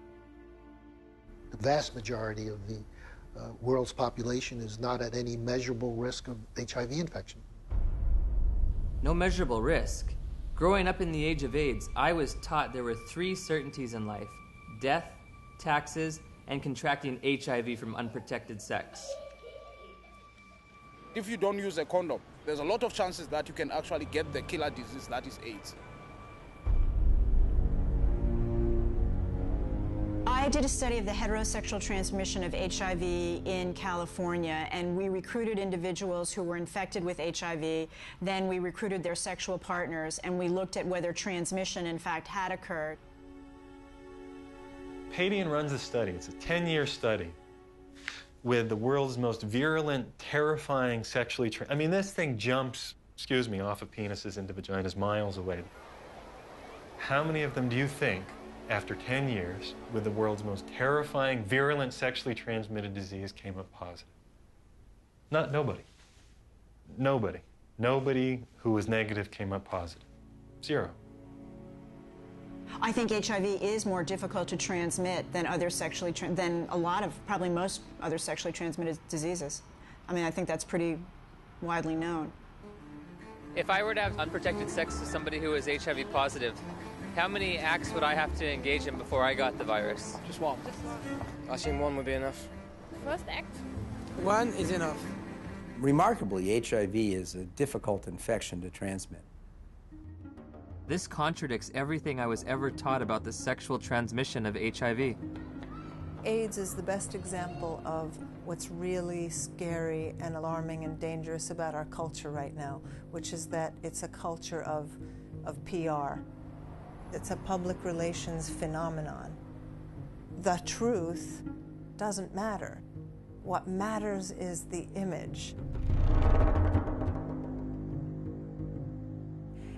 S29: The vast majority of the world's population is not at any measurable risk of HIV infection.
S4: No measurable risk. Growing up in the age of AIDS, I was taught there were 3 certainties in life: death, taxes, and contracting HIV from unprotected sex.
S13: If you don't use a condom, there's a lot of chances that you can actually get the killer disease that is AIDS.
S20: I did a study of the heterosexual transmission of HIV in California, and we recruited individuals who were infected with HIV. Then we recruited their sexual partners, and we looked at whether transmission, in fact, had occurred.
S18: Padian runs a study. It's a 10-year study with the world's most virulent, terrifying sexually I mean, this thing jumps, off of penises into vaginas miles away. How many of them do you think, after 10 years, with the world's most terrifying, virulent, sexually transmitted disease, came up positive? Nobody. Nobody. Nobody who was negative came up positive. 0.
S20: I think HIV is more difficult to transmit than than a lot of, probably most other sexually transmitted diseases. I mean, I think that's pretty widely known.
S4: If I were to have unprotected sex with somebody who is HIV positive, how many acts would I have to engage in before I got the virus?
S21: Just one. I think one would be enough.
S25: First act?
S21: One is enough.
S10: Remarkably, HIV is a difficult infection to transmit.
S4: This contradicts everything I was ever taught about the sexual transmission of HIV.
S26: AIDS is the best example of what's really scary and alarming and dangerous about our culture right now, which is that it's a culture of PR. It's a public relations phenomenon. The truth doesn't matter. What matters is the image.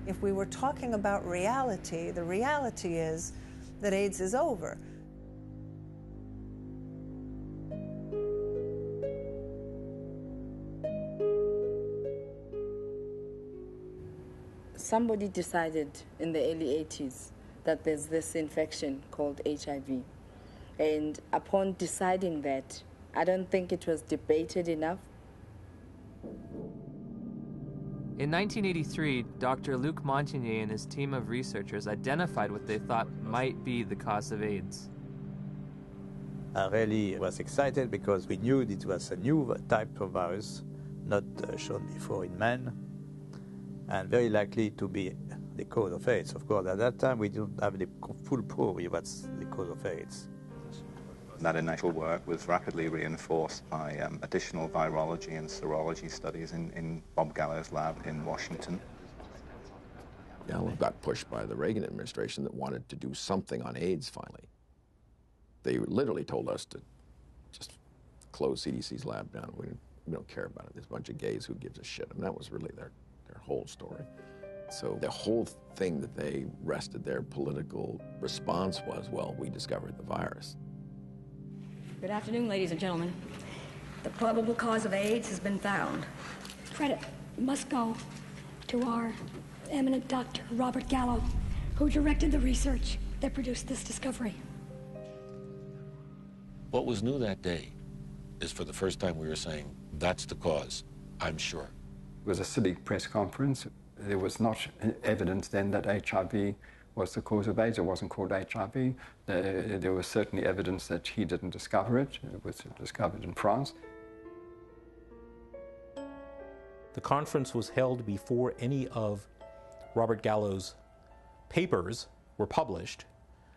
S26: If we were talking about reality, the reality is that AIDS is over.
S27: Somebody decided in the early 80s that there's this infection called HIV. And upon deciding that, I don't think it was debated enough.
S4: In 1983, Dr. Luc Montagnier and his team of researchers identified what they thought might be the cause of AIDS.
S11: I really was excited because we knew it was a new type of virus, not shown before in men, and very likely to be the cause of AIDS. Of course, at that time, we didn't have the full proof of what's the cause of AIDS.
S28: That initial work was rapidly reinforced by additional virology and serology studies in Bob Gallo's lab in Washington.
S30: Gallo got pushed by the Reagan administration that wanted to do something on AIDS finally. They literally told us to just close CDC's lab down. We don't care about it. There's a bunch of gays, who gives a shit? And that was really their whole story. So the whole thing that they rested their political response was, well, we discovered the virus.
S31: Good afternoon, ladies and gentlemen. The probable cause of AIDS has been found.
S32: Credit must go to our
S1: eminent Dr. Robert Gallo, who directed the research that produced this discovery.
S2: What was new that day is for the first time we were saying, that's the cause, I'm sure.
S3: It was a silly press conference. There was not evidence then that HIV was the cause of AIDS. It wasn't called HIV. There was certainly evidence that he didn't discover it. It was discovered in France.
S5: The conference was held before any of Robert Gallo's papers were published.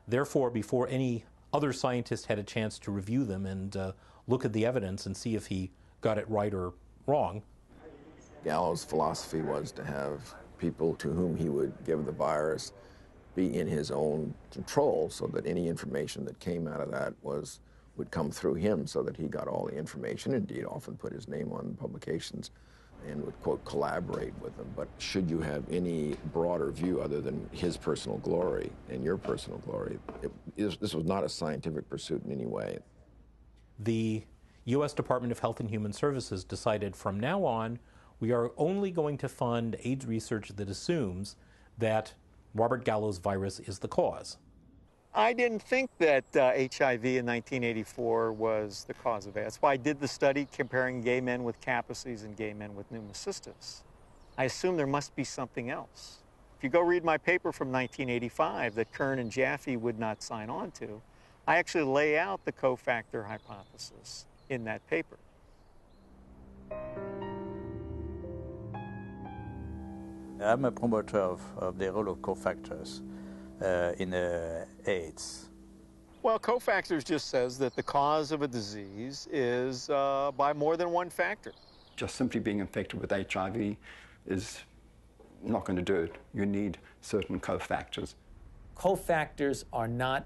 S5: Therefore, before any other scientist had a chance to review them and look at the evidence and see if he got it right or wrong.
S30: Gallo's philosophy was to have people to whom he would give the virus be in his own control, so that any information that came out of that would come through him, so that he got all the information. Indeed, often put his name on publications and would, quote, collaborate with them. But should you have any broader view other than his personal glory and your personal glory, this was not a scientific pursuit in any way.
S5: The U.S. Department of Health and Human Services decided from now on, we are only going to fund AIDS research that assumes that Robert Gallo's virus is the cause.
S19: I didn't think that HIV in 1984 was the cause of AIDS. That's why I did the study comparing gay men with Kaposi's and gay men with pneumocystis. I assumed there must be something else. If you go read my paper from 1985 that Kern and Jaffe would not sign on to, I actually lay out the cofactor hypothesis in that paper.
S11: I'm a promoter of the role of cofactors in AIDS.
S19: Well, cofactors just says that the cause of a disease is by more than one factor.
S3: Just simply being infected with HIV is not going to do it. You need certain cofactors.
S5: Cofactors are not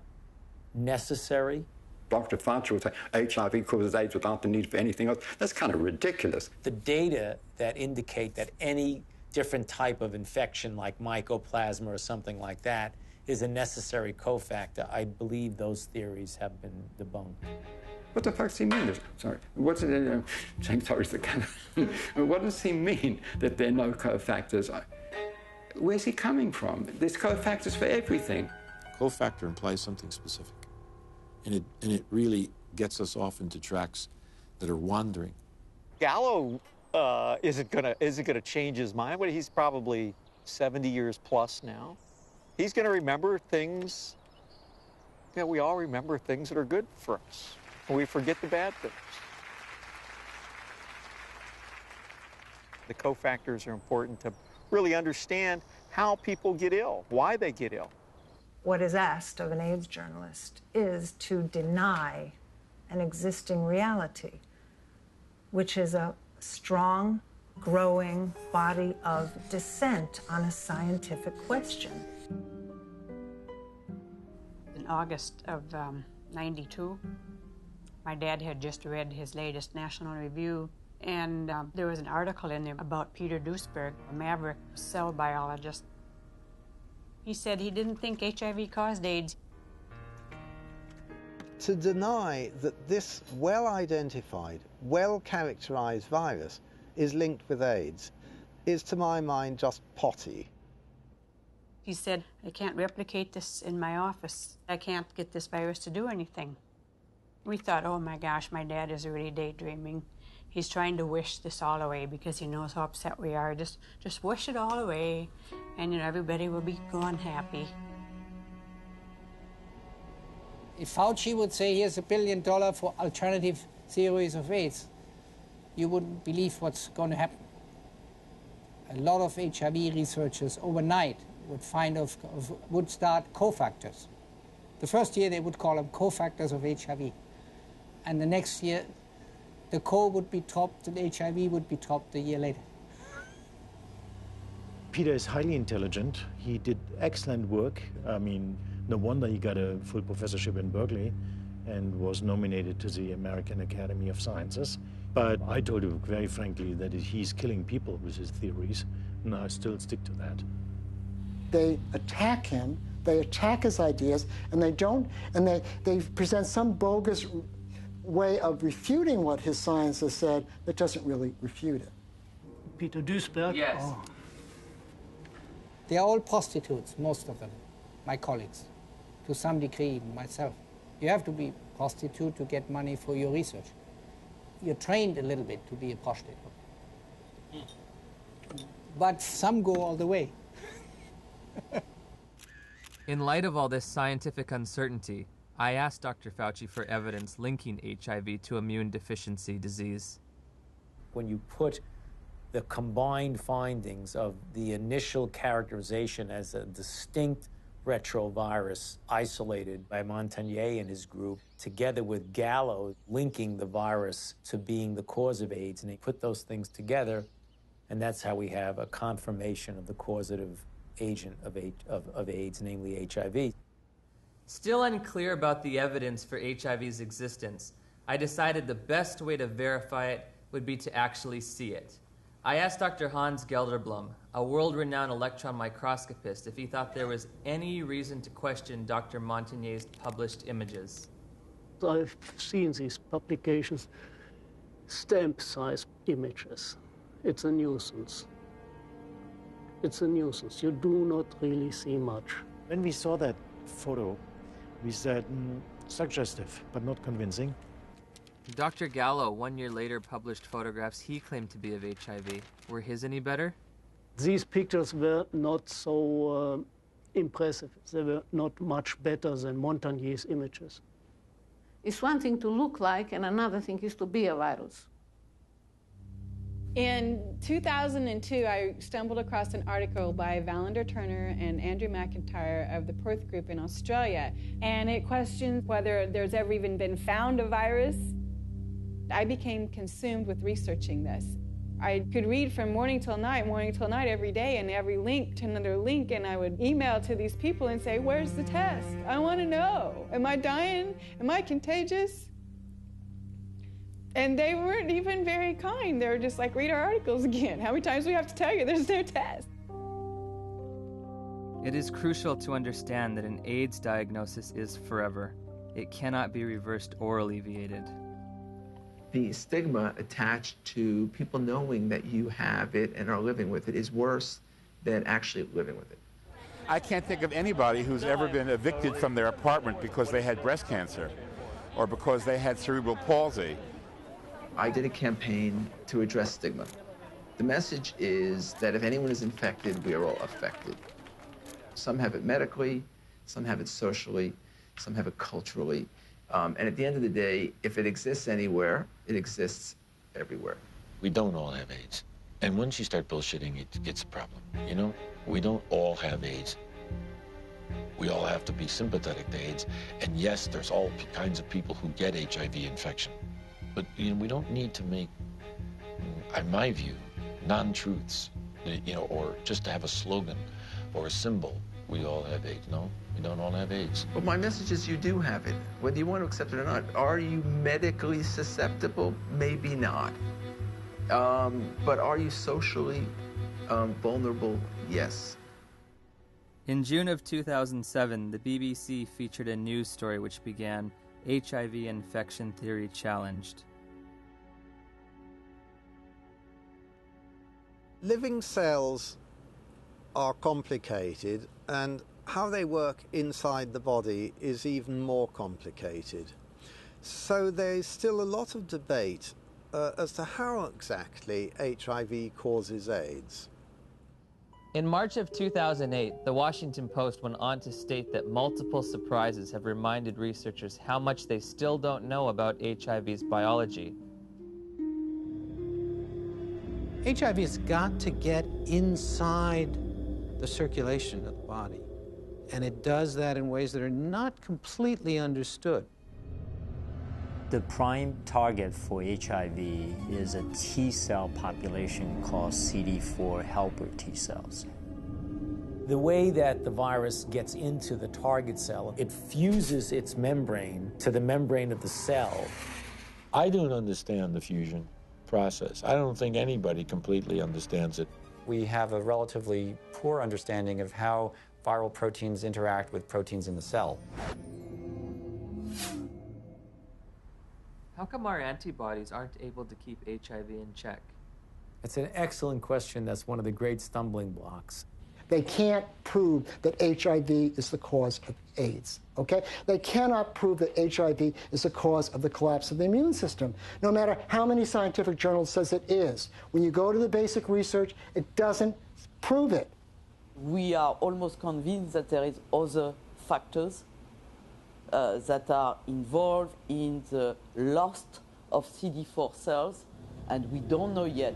S5: necessary.
S3: Dr. Fauci would say HIV causes AIDS without the need for anything else. That's kind of ridiculous.
S5: The data that indicate that any different type of infection like mycoplasma or something like that is a necessary cofactor, I believe those theories have been debunked.
S3: What the fuck does he mean? Sorry. What's it? Sorry, what does he mean that there are no cofactors? Where's he coming from? There's cofactors for everything.
S2: Cofactor implies something specific. And it really gets us off into tracks that are wandering.
S19: Gallo isn't gonna change his mind. But he's probably 70 years plus now. He's gonna remember things. Yeah, we all remember things that are good for us. And we forget the bad things. The cofactors are important to really understand how people get ill, why they get ill.
S26: What is asked of an AIDS journalist is to deny an existing reality, which is a strong, growing body of dissent on a scientific question.
S31: In August of '92, my dad had just read his latest National Review, and there was an article in there about Peter Duesberg, a maverick cell biologist. He said he didn't think HIV caused AIDS.
S7: To deny that this well-identified, well-characterized virus is linked with AIDS is, to my mind, just potty.
S31: He said, I can't replicate this in my office. I can't get this virus to do anything. We thought, oh my gosh, my dad is really daydreaming. He's trying to wish this all away because he knows how upset we are. Just wish it all away, and everybody will be gone happy.
S21: If Fauci would say, here's $1 billion for alternative theories of AIDS, you wouldn't believe what's going to happen. A lot of HIV researchers overnight would start cofactors. The first year they would call them cofactors of HIV. And the next year, the co would be topped and HIV would be topped a year later.
S14: Peter is highly intelligent. He did excellent work. I mean, no wonder he got a full professorship in Berkeley and was nominated to the American Academy of Sciences. But I told you very frankly that he's killing people with his theories, and I still stick to that.
S15: They attack him, they attack his ideas, and they present some bogus way of refuting what his science has said that doesn't really refute it.
S21: Peter Duesberg?
S4: Yes.
S21: Oh. They are all prostitutes, most of them, my colleagues, to some degree, myself. You have to be a prostitute to get money for your research. You're trained a little bit to be a prostitute. But some go all the way.
S4: In light of all this scientific uncertainty, I asked Dr. Fauci for evidence linking HIV to immune deficiency disease.
S6: When you put the combined findings of the initial characterization as a distinct retrovirus isolated by Montagnier and his group, together with Gallo linking the virus to being the cause of AIDS, and they put those things together, and that's how we have a confirmation of the causative agent of AIDS, namely HIV.
S4: Still unclear about the evidence for HIV's existence, I decided the best way to verify it would be to actually see it. I asked Dr. Hans Gelderblum, a world-renowned electron microscopist, if he thought there was any reason to question Dr. Montagnier's published images.
S8: I've seen these publications, stamp-sized images. It's a nuisance. It's a nuisance. You do not really see much.
S14: When we saw that photo, we said, suggestive, but not convincing.
S4: Dr. Gallo, 1 year later, published photographs he claimed to be of HIV. Were his any better?
S8: These pictures were not so impressive. They were not much better than Montagnier's images.
S9: It's one thing to look like, and another thing is to be a virus.
S12: In 2002, I stumbled across an article by Valander Turner and Andrew McIntyre of the Perth Group in Australia, and it questioned whether there's ever even been found a virus. I became consumed with researching this. I could read from morning till night every day, and every link to another link, and I would email to these people and say, where's the test? I want to know. Am I dying? Am I contagious? And they weren't even very kind. They were just like, read our articles again. How many times do we have to tell you there's no test?
S4: It is crucial to understand that an AIDS diagnosis is forever. It cannot be reversed or alleviated.
S16: The stigma attached to people knowing that you have it and are living with it is worse than actually living with it.
S17: I can't think of anybody who's ever been evicted from their apartment because they had breast cancer or because they had cerebral palsy.
S16: I did a campaign to address stigma. The message is that if anyone is infected, we are all affected. Some have it medically, some have it socially, some have it culturally. And at the end of the day, if it exists anywhere, it exists everywhere.
S2: We don't all have AIDS. And once you start bullshitting, it's a problem. You know, we don't all have AIDS. We all have to be sympathetic to AIDS. And yes, there's all kinds of people who get HIV infection. But you know, we don't need to make, in my view, non-truths, you know, or just to have a slogan or a symbol. We all have AIDS. No, we don't all have AIDS.
S16: But my message is you do have it, whether you want to accept it or not. Are you medically susceptible? Maybe not. But are you socially vulnerable? Yes.
S4: In June of 2007, the BBC featured a news story which began, HIV infection theory challenged.
S7: Living cells are complicated, and how they work inside the body is even more complicated. So there's still a lot of debate as to how exactly HIV causes AIDS.
S4: In March of 2008, the Washington Post went on to state that multiple surprises have reminded researchers how much they still don't know about HIV's biology.
S22: HIV has got to get inside the circulation of the body, and it does that in ways that are not completely understood.
S23: The prime target for HIV is a T cell population called CD4 helper T cells.
S6: The way that the virus gets into the target cell, it fuses its membrane to the membrane of the cell.
S2: I don't understand the fusion process. I don't think anybody completely understands it.
S24: We have a relatively poor understanding of how viral proteins interact with proteins in the cell.
S4: How come our antibodies aren't able to keep HIV in check?
S6: It's an excellent question. That's one of the great stumbling blocks.
S15: They can't prove that HIV is the cause of AIDS, okay? They cannot prove that HIV is the cause of the collapse of the immune system, no matter how many scientific journals says it is. When you go to the basic research, it doesn't prove it.
S1: We are almost convinced that there is other factors that are involved in the loss of CD4 cells, and we don't know yet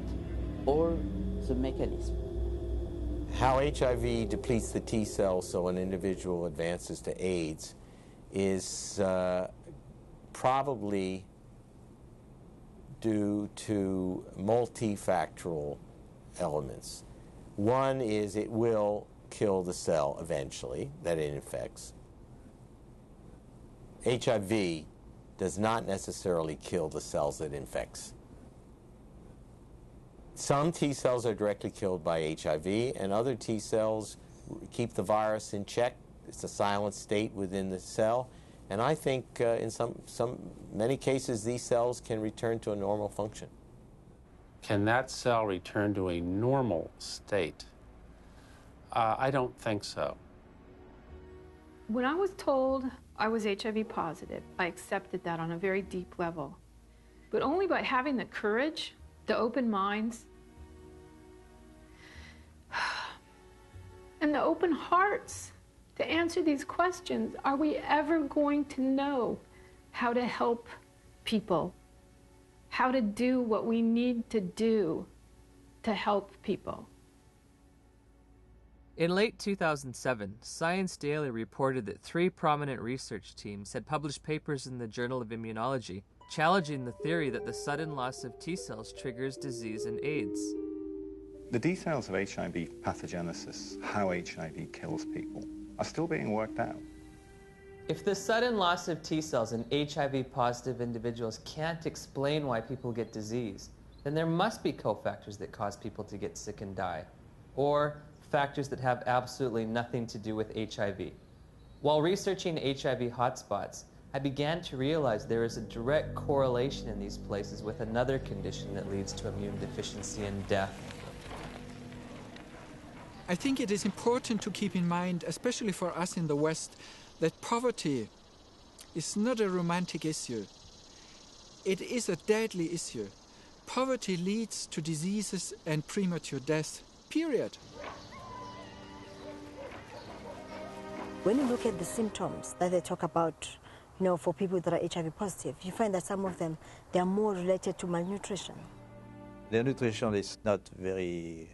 S1: all the mechanism.
S10: How HIV depletes the T cells so an individual advances to AIDS is probably due to multifactorial elements. One is it will kill the cell eventually that it infects. HIV does not necessarily kill the cells it infects. Some T cells are directly killed by HIV, and other T cells keep the virus in check. It's a silent state within the cell, and I think in many cases these cells can return to a normal function.
S11: Can that cell return to a normal state? I don't think so.
S13: When I was told I was HIV positive, I accepted that on a very deep level. But only by having the courage, the open minds, and the open hearts to answer these questions are we ever going to know how to help people, how to do what we need to do to help people.
S4: In late 2007, Science Daily reported that 3 prominent research teams had published papers in the Journal of Immunology challenging the theory that the sudden loss of T cells triggers disease and AIDS.
S18: The details of HIV pathogenesis, how HIV kills people, are still being worked out.
S4: If the sudden loss of T cells in HIV-positive individuals can't explain why people get disease, then there must be cofactors that cause people to get sick and die, or factors that have absolutely nothing to do with HIV. While researching HIV hotspots, I began to realize there is a direct correlation in these places with another condition that leads to immune deficiency and death.
S20: I think it is important to keep in mind, especially for us in the West, that poverty is not a romantic issue. It is a deadly issue. Poverty leads to diseases and premature death, period.
S25: When you look at the symptoms that they talk about, for people that are HIV positive, you find that some of them, they are more related to malnutrition.
S27: Their nutrition is not very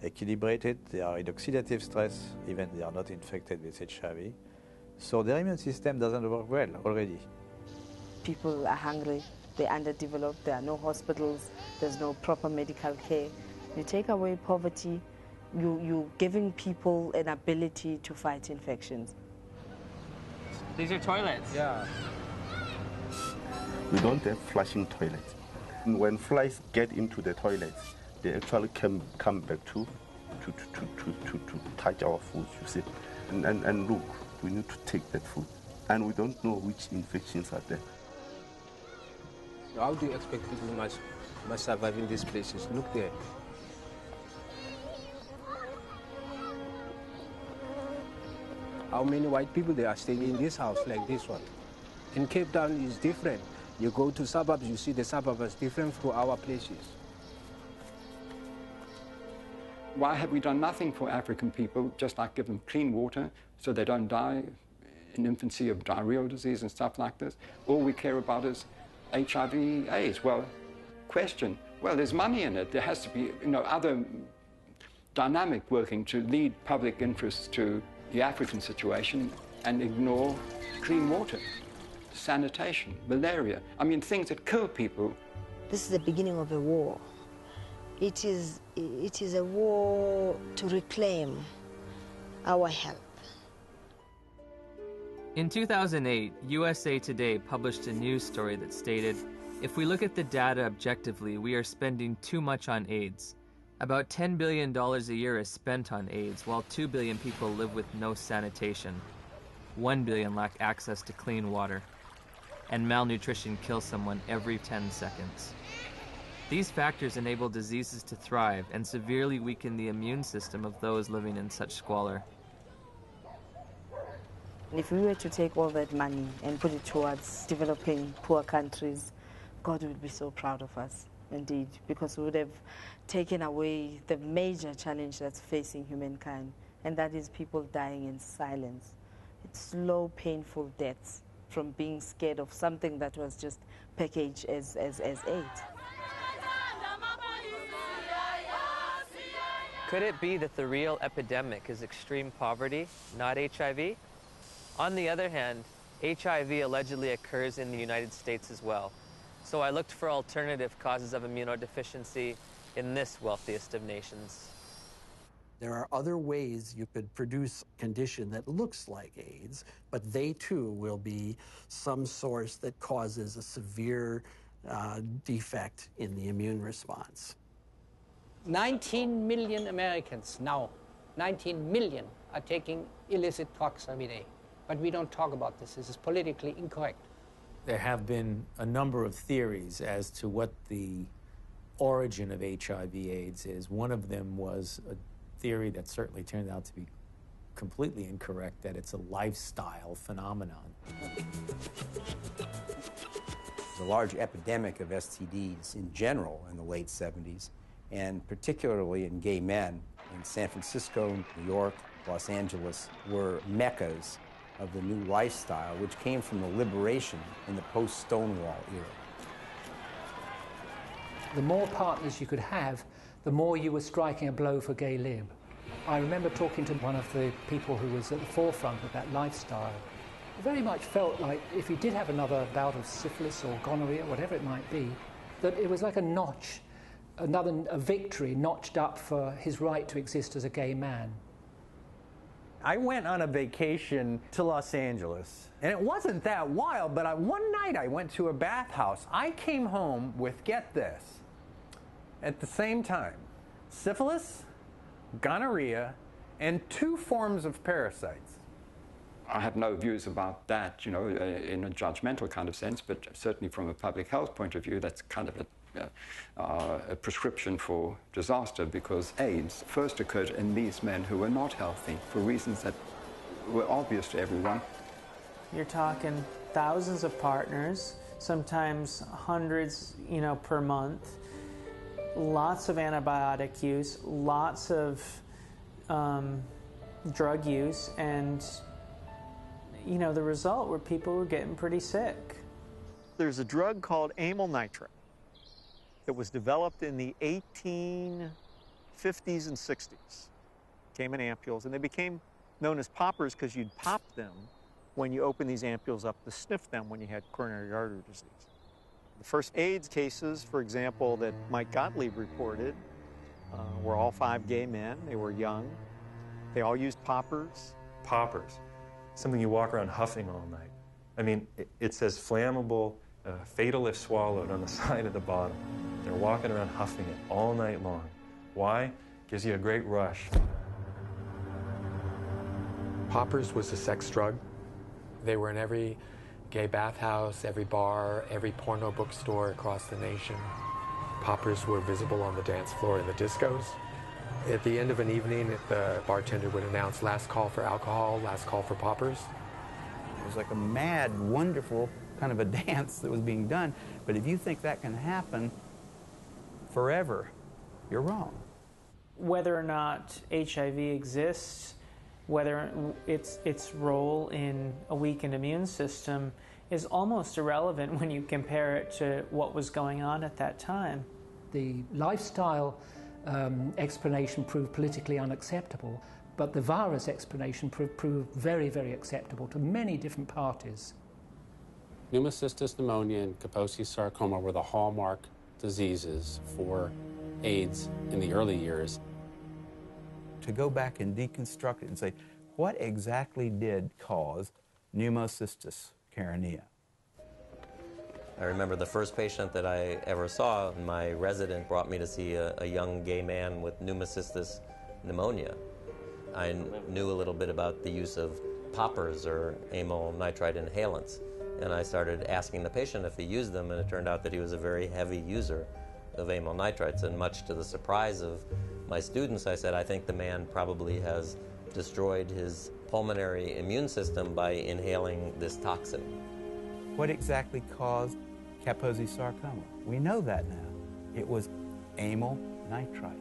S27: equilibrated. They are in oxidative stress, even they are not infected with HIV. So their immune system doesn't work well already.
S1: People are hungry, they're underdeveloped, there are no hospitals, there's no proper medical care. You take away poverty, you're giving people an ability to fight infections.
S4: These are toilets.
S27: Yeah.
S28: We don't have flushing toilets. When flies get into the toilets, they actually come back to touch our food, you see. And look, we need to take that food. And we don't know which infections are there.
S22: How do you expect people must survive in these places? Look there. How many white people they are staying in this house like this one? In Cape Town it's different. You go to suburbs, you see the suburbs are different from our places.
S3: Why have we done nothing for African people, just like give them clean water so they don't die in infancy of diarrheal disease and stuff like this? All we care about is HIV, AIDS. Well, question, well, there's money in it. There has to be, other dynamic working to lead public interests to the African situation and ignore clean water, sanitation, malaria. I mean, things that kill people.
S25: This is the beginning of a war. It is a war to reclaim our health.
S4: In 2008, USA Today published a news story that stated, if we look at the data objectively, we are spending too much on AIDS. About $10 billion a year is spent on AIDS, while 2 billion people live with no sanitation. 1 billion lack access to clean water. And malnutrition kills someone every 10 seconds. These factors enable diseases to thrive and severely weaken the immune system of those living in such squalor.
S5: If we were to take all that money and put it towards developing poor countries, God would be so proud of us, indeed, because we would have taken away the major challenge that's facing humankind, and that is people dying in silence. It's slow, painful deaths from being scared of something that was just packaged as AIDS.
S4: Could it be that the real epidemic is extreme poverty, not HIV? On the other hand, HIV allegedly occurs in the United States as well. So I looked for alternative causes of immunodeficiency in this wealthiest of nations.
S8: There are other ways you could produce a condition that looks like AIDS, but they too will be some source that causes a severe defect in the immune response.
S9: 19 million Americans now, 19 million are taking illicit drugs every day. But we don't talk about this. This is politically incorrect.
S6: There have been a number of theories as to what the origin of HIV/AIDS is. One of them was a theory that certainly turned out to be completely incorrect, that it's a lifestyle phenomenon.
S12: There's a large epidemic of STDs in general in the late 70s, and particularly in gay men. In San Francisco, New York, Los Angeles were meccas of the new lifestyle, which came from the liberation in the post-Stonewall era.
S9: The more partners you could have, the more you were striking a blow for gay lib. I remember talking to one of the people who was at the forefront of that lifestyle. It very much felt like if he did have another bout of syphilis or gonorrhea, whatever it might be, that it was like a notch, a victory notched up for his right to exist as a gay man.
S14: I went on a vacation to Los Angeles, and it wasn't that wild, but one night I went to a bathhouse. I came home with, get this, at the same time, syphilis, gonorrhea, and 2 forms of parasites.
S3: I have no views about that, in a judgmental kind of sense, but certainly from a public health point of view, that's kind of a prescription for disaster, because AIDS first occurred in these men who were not healthy for reasons that were obvious to everyone.
S19: You're talking thousands of partners, sometimes hundreds, per month, lots of antibiotic use, lots of drug use, and the result were people were getting pretty sick.
S21: There's a drug called amyl nitrate that was developed in the 1850s and 60s. Came in ampules, and they became known as poppers because you'd pop them when you open these ampules up to sniff them when you had coronary artery disease. The first AIDS cases, for example, that Mike Gottlieb reported were all 5 gay men. They were young. They all used poppers.
S26: Poppers, something you walk around huffing all night. I mean, it says flammable, fatal if swallowed on the side of the bottle. They're walking around huffing it all night long. Why? Gives you a great rush.
S29: Poppers was a sex drug. They were in every gay bathhouse, every bar, every porno bookstore across the nation. Poppers were visible on the dance floor in the discos. At the end of an evening, the bartender would announce last call for alcohol, last call for poppers.
S27: It was like a mad, wonderful kind of a dance that was being done. But if you think that can happen forever, you're wrong.
S19: Whether or not HIV exists, whether its role in a weakened immune system is almost irrelevant when you compare it to what was going on at that time.
S9: The lifestyle explanation proved politically unacceptable, but the virus explanation proved very, very acceptable to many different parties.
S11: Pneumocystis pneumonia and Kaposi's sarcoma were the hallmark diseases for AIDS in the early years.
S27: To go back and deconstruct it and say, what exactly did cause pneumocystis carinea?
S30: I remember the first patient that I ever saw, my resident brought me to see a young gay man with pneumocystis pneumonia. I knew a little bit about the use of poppers or amyl nitrite inhalants, and I started asking the patient if he used them, and it turned out that he was a very heavy user of amyl nitrites, and much to the surprise of my students, I said, I think the man probably has destroyed his pulmonary immune system by inhaling this toxin.
S12: What exactly caused Kaposi sarcoma? We know that now. It was amyl nitrite.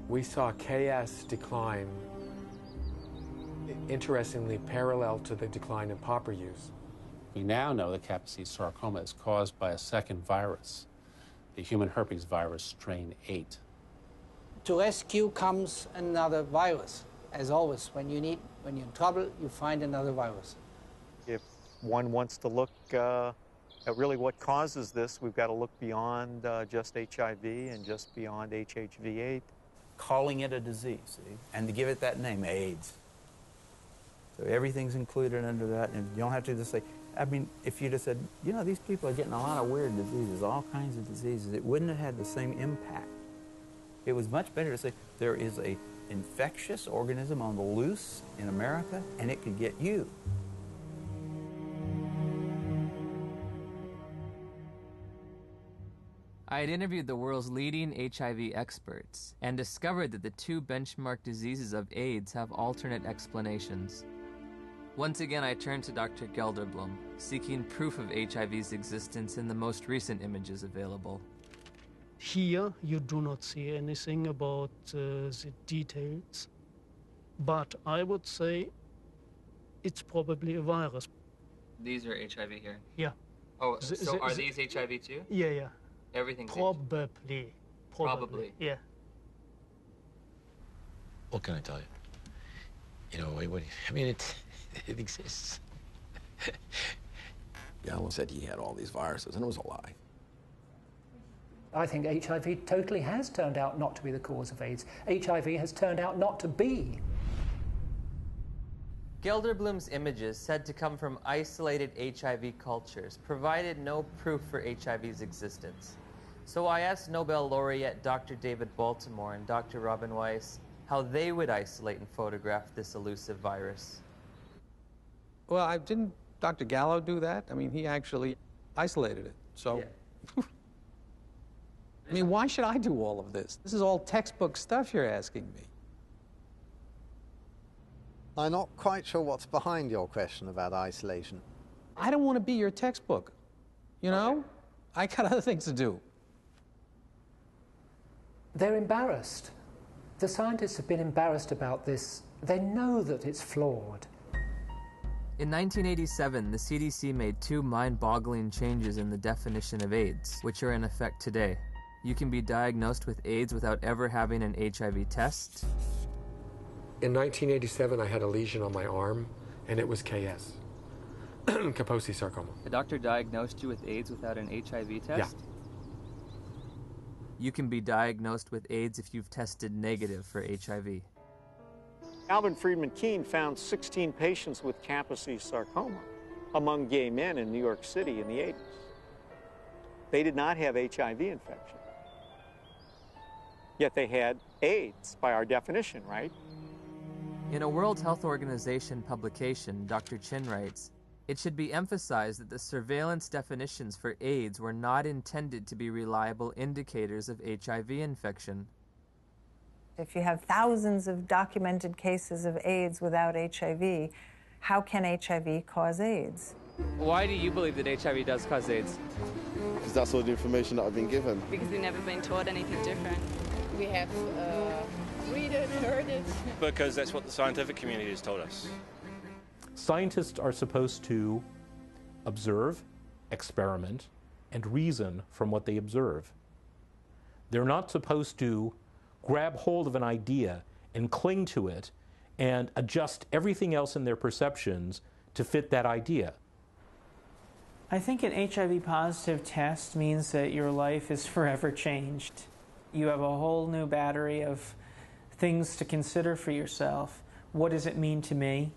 S29: We saw KS decline, interestingly parallel to the decline in popper use.
S11: We now know that Kaposi sarcoma is caused by a second virus, the human herpes virus strain 8.
S2: To rescue comes another virus. As always, when you're in trouble, you find another virus.
S21: If one wants to look at really what causes this, we've got to look beyond just HIV and just beyond HHV8.
S12: Calling it a disease, see? And to give it that name, AIDS. So everything's included under that, and you don't have to just say, I mean, if you just said, you know, these people are getting a lot of weird diseases, all kinds of diseases, it wouldn't have had the same impact. It was much better to say, there is an infectious organism on the loose in America, and it could get you.
S4: I had interviewed the world's leading HIV experts and discovered that the two benchmark diseases of AIDS have alternate explanations. Once again, I turned to Dr. Gelderblum, seeking proof of HIV's existence in the most recent images available.
S7: Here, you do not see anything about the details, but I would say it's probably a virus.
S4: These are HIV here?
S7: Yeah.
S4: Oh, so are these HIV too?
S7: Yeah, yeah.
S4: Everything's
S7: Probably.
S4: Probably.
S7: Yeah.
S10: What can I tell you? You know, I mean, it exists.
S13: Gallo said he had all these viruses, and it was a lie.
S9: I think HIV totally has turned out not to be the cause of AIDS. HIV has turned out not to be.
S4: Gelderblum's images, said to come from isolated HIV cultures, provided no proof for HIV's existence. So I asked Nobel laureate Dr. David Baltimore and Dr. Robin Weiss how they would isolate and photograph this elusive virus.
S22: Well, didn't Dr. Gallo do that? I mean, he actually isolated it, so... Yeah. I mean, why should I do all of this? This is all textbook stuff you're asking me.
S15: I'm not quite sure what's behind your question about isolation.
S22: I don't want to be your textbook, you know? Okay. I got other things to do.
S9: They're embarrassed. The scientists have been embarrassed about this. They know that it's flawed.
S4: In 1987, the CDC made two mind-boggling changes in the definition of AIDS, which are in effect today. You can be diagnosed with AIDS without ever having an HIV test.
S29: In 1987, I had a lesion on my arm, and it was KS, Kaposi sarcoma.
S4: A doctor diagnosed you with AIDS without an HIV test?
S29: Yeah.
S4: You can be diagnosed with AIDS if you've tested negative for HIV.
S21: Alvin Friedman Keene found 16 patients with Kaposi sarcoma among gay men in New York City in the 80s. They did not have HIV infection. Yet they had AIDS by our definition, right?
S4: In a World Health Organization publication, Dr. Chin writes, "It should be emphasized that the surveillance definitions for AIDS were not intended to be reliable indicators of HIV infection."
S16: If you have thousands of documented cases of AIDS without HIV, how can HIV cause AIDS?
S4: Why do you believe that HIV does cause AIDS?
S28: Because that's all the information that I've been given.
S17: Because we've never been taught anything different. We have read it, heard it.
S18: Because that's what the scientific community has told us.
S23: Scientists are supposed to observe, experiment, and reason from what they observe. They're not supposed to grab hold of an idea and cling to it and adjust everything else in their perceptions to fit that idea.
S19: I think an HIV positive test means that your life is forever changed. You have a whole new battery of things to consider for yourself. What does it mean to me?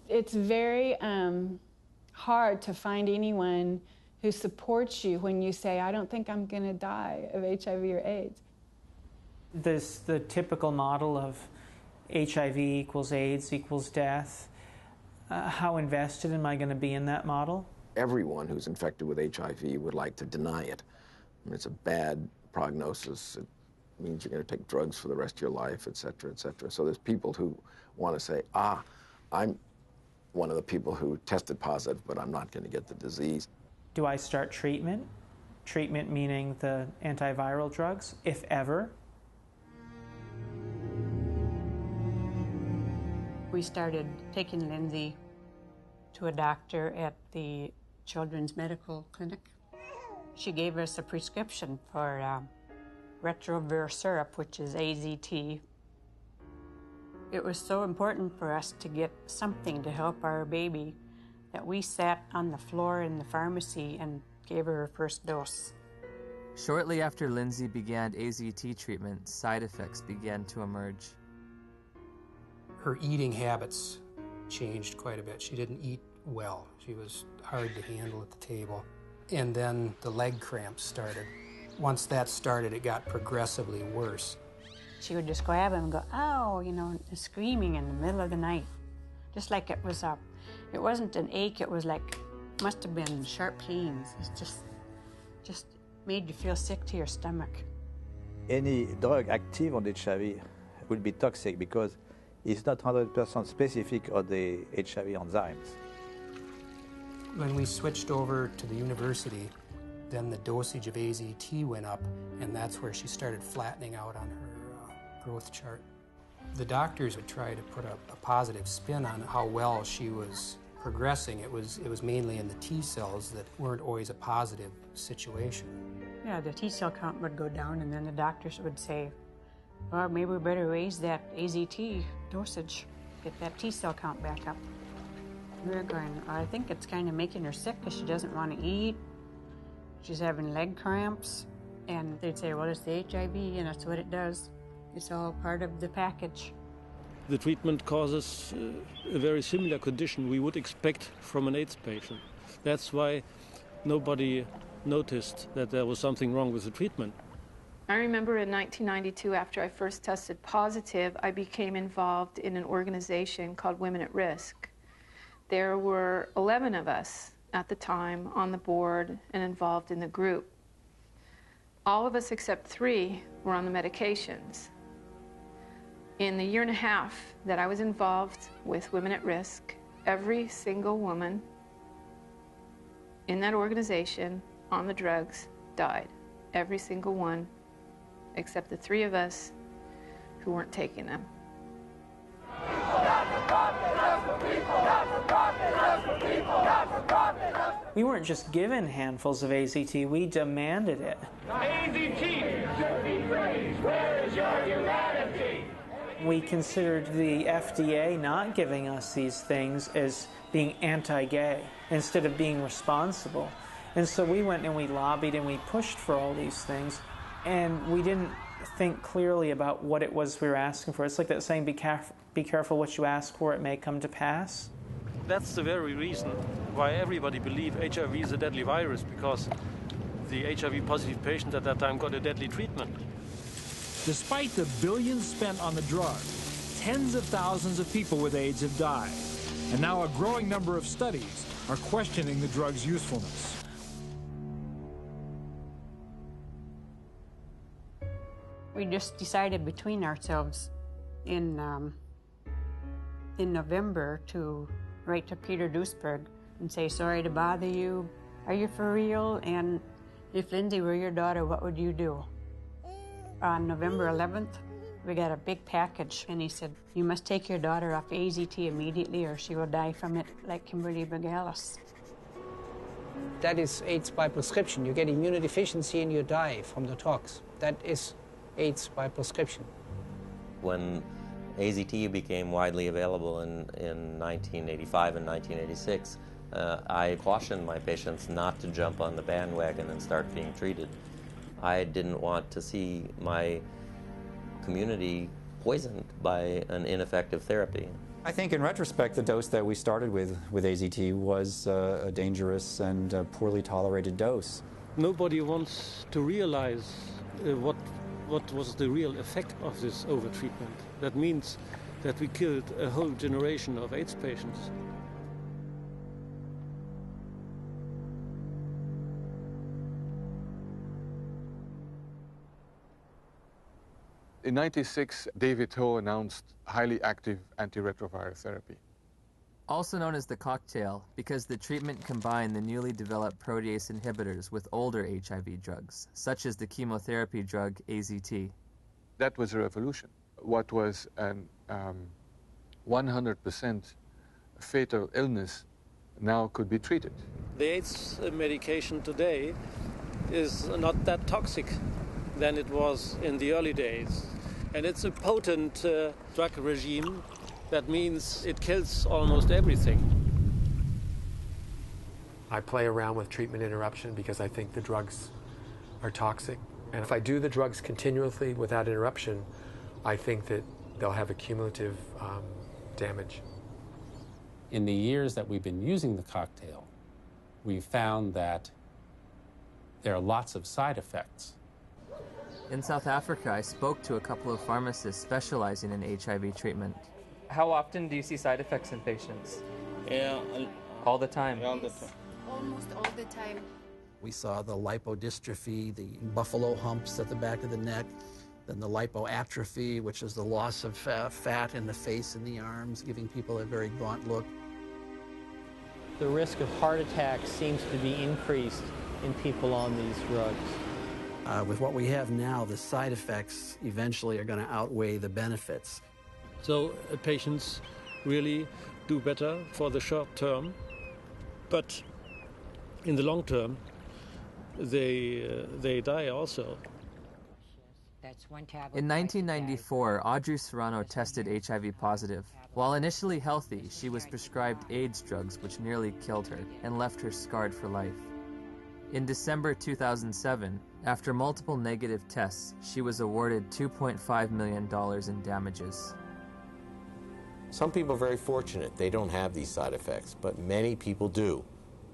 S17: It's very hard to find anyone who supports you when you say, I don't think I'm going to die of HIV or AIDS.
S19: The typical model of HIV equals AIDS equals death. How invested am I going to be in that model?
S15: Everyone who's infected with HIV would like to deny it. I mean, it's a bad
S13: prognosis. It means you're going to take drugs for the rest of your life, et cetera, et cetera. So there's people who want to say, I'm one of the people who tested positive, but I'm not going to get the disease.
S19: Do I start treatment? Treatment meaning the antiviral drugs, if ever.
S1: We started taking Lindsay to a doctor at the Children's Medical Clinic. She gave us a prescription for Retrovir syrup, which is AZT. It was so important for us to get something to help our baby that we sat on the floor in the pharmacy and gave her first dose.
S4: Shortly after Lindsay began AZT treatment, side effects began to emerge.
S3: Her eating habits changed quite a bit. She didn't eat well. She was hard to handle at the table. And then the leg cramps started. Once that started, it got progressively worse.
S1: She would just grab him and go, ow, you know, screaming in the middle of the night. Just like it was it wasn't an ache, it was like, must have been sharp pains. It just made you feel sick to your stomach.
S27: Any drug active on HIV will be toxic because it's not 100% specific on the HIV enzymes.
S3: When we switched over to the university, then the dosage of AZT went up, and that's where she started flattening out on her growth chart. The doctors would try to put a positive spin on how well she was progressing. It was mainly in the T cells that weren't always a positive situation.
S1: Yeah, the T cell count would go down, and then the doctors would say, well, maybe we better raise that AZT dosage, get that T cell count back up. We were going, I think it's kind of making her sick because she doesn't want to eat. She's having leg cramps. And they'd say, well, it's the HIV, and that's what it does. It's all part of the package.
S5: The treatment causes a very similar condition we would expect from an AIDS patient. That's why nobody noticed that there was something wrong with the treatment.
S6: I remember in 1992, after I first tested positive, I became involved in an organization called Women at Risk. There were 11 of us at the time on the board and involved in the group. All of us except 3 were on the medications. In the year and a half that I was involved with Women at Risk, every single woman in that organization on the drugs died. Every single one, except the 3 of us who weren't taking them.
S19: We weren't just given handfuls of AZT, we demanded it.
S8: AZT should be praised. Where is your humanity?
S19: We considered the FDA not giving us these things as being anti-gay instead of being responsible. And so we went and we lobbied and we pushed for all these things, and we didn't think clearly about what it was we were asking for. It's like that saying, be careful what you ask for, it may come to pass.
S5: That's the very reason why everybody believed HIV is a deadly virus, because the HIV-positive patient at that time got a deadly treatment.
S14: Despite the billions spent on the drug, tens of thousands of people with AIDS have died. And now a growing number of studies are questioning the drug's usefulness.
S1: We just decided between ourselves in November to write to Peter Duisberg and say, sorry to bother you. Are you for real? And if Lindsay were your daughter, what would you do? On November 11th, we got a big package, and he said, you must take your daughter off AZT immediately or she will die from it like Kimberly Begalis.
S2: That is AIDS by prescription. You get immunodeficiency and you die from the tox. That is AIDS by prescription.
S30: When AZT became widely available in 1985 and 1986, I cautioned my patients not to jump on the bandwagon and start being treated. I didn't want to see my community poisoned by an ineffective therapy.
S20: I think in retrospect, the dose that we started with AZT was a dangerous and poorly tolerated dose.
S5: Nobody wants to realize what was the real effect of this overtreatment. That means that we killed a whole generation of AIDS patients.
S7: In '96, David Ho announced highly active antiretroviral therapy.
S4: Also known as the cocktail, because the treatment combined the newly developed protease inhibitors with older HIV drugs, such as the chemotherapy drug AZT.
S7: That was a revolution. What was an 100% fatal illness now could be treated.
S5: The AIDS medication today is not that toxic than it was in the early days. And it's a potent drug regime. That means it kills almost everything.
S9: I play around with treatment interruption because I think the drugs are toxic. And if I do the drugs continuously without interruption, I think that they'll have a cumulative damage.
S10: In the years that we've been using the cocktail, we've found that there are lots of side effects.
S4: In South Africa, I spoke to a couple of pharmacists specializing in HIV treatment. How often do you see side effects in patients?
S11: Yeah.
S4: All the time?
S11: All the time.
S12: Almost all the time.
S22: We saw the lipodystrophy, the buffalo humps at the back of the neck, then the lipoatrophy, which is the loss of fat in the face and the arms, giving people a very gaunt look.
S24: The risk of heart attack seems to be increased in people on these drugs.
S22: With what we have now, the side effects eventually are going to outweigh the benefits.
S5: So patients really do better for the short term, but in the long term, they die also.
S4: In 1994, Audrey Serrano tested HIV positive. While initially healthy, she was prescribed AIDS drugs which nearly killed her and left her scarred for life. In December 2007, after multiple negative tests, she was awarded $2.5 million in damages.
S25: Some people are very fortunate. They don't have these side effects, but many people do.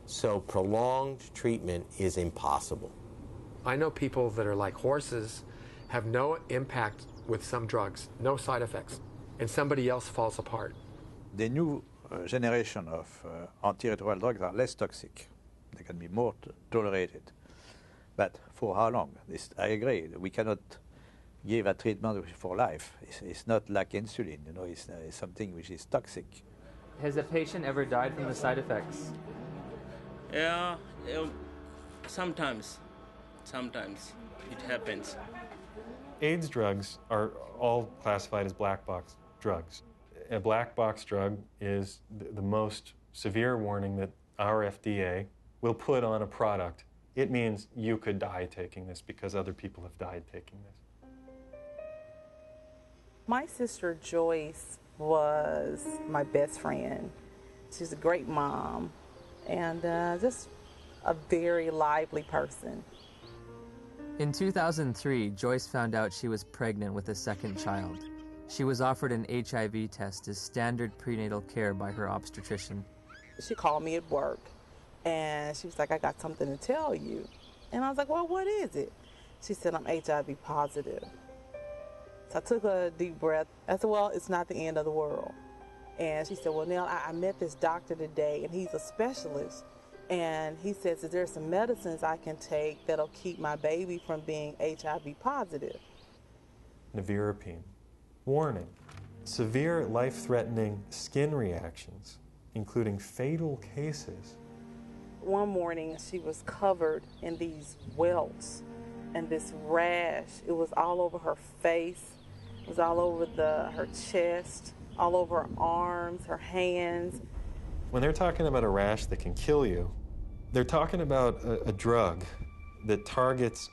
S25: So prolonged treatment is impossible.
S9: I know people that are like horses, have no impact with some drugs, no side effects, and somebody else falls apart.
S27: The new generation of antiretroviral drugs are less toxic. They can be more tolerated. But for how long? I agree. We cannot give a treatment for life. It's not like insulin, you know, it's something which is toxic.
S4: Has a patient ever died from the side effects?
S11: Yeah, sometimes it happens.
S26: AIDS drugs are all classified as black box drugs. A black box drug is the most severe warning that our FDA will put on a product. It means you could die taking this because other people have died taking this.
S29: My sister Joyce was my best friend. She's a great mom and just a very lively person.
S4: In 2003, Joyce found out she was pregnant with a second child. She was offered an HIV test as standard prenatal care by her obstetrician.
S29: She called me at work and she was like, I got something to tell you. And I was like, well, what is it? She said, I'm HIV positive. So I took a deep breath. I said, well, it's not the end of the world. And she said, well, Nell, I met this doctor today and he's a specialist. And he says, is there some medicines I can take that'll keep my baby from being HIV positive?
S26: Nevirapine. Warning. Severe life-threatening skin reactions, including fatal cases.
S29: One morning, she was covered in these welts and this rash. It was all over her face. It was all over her chest, all over her arms, her hands.
S26: When they're talking about a rash that can kill you, they're talking about a drug that targets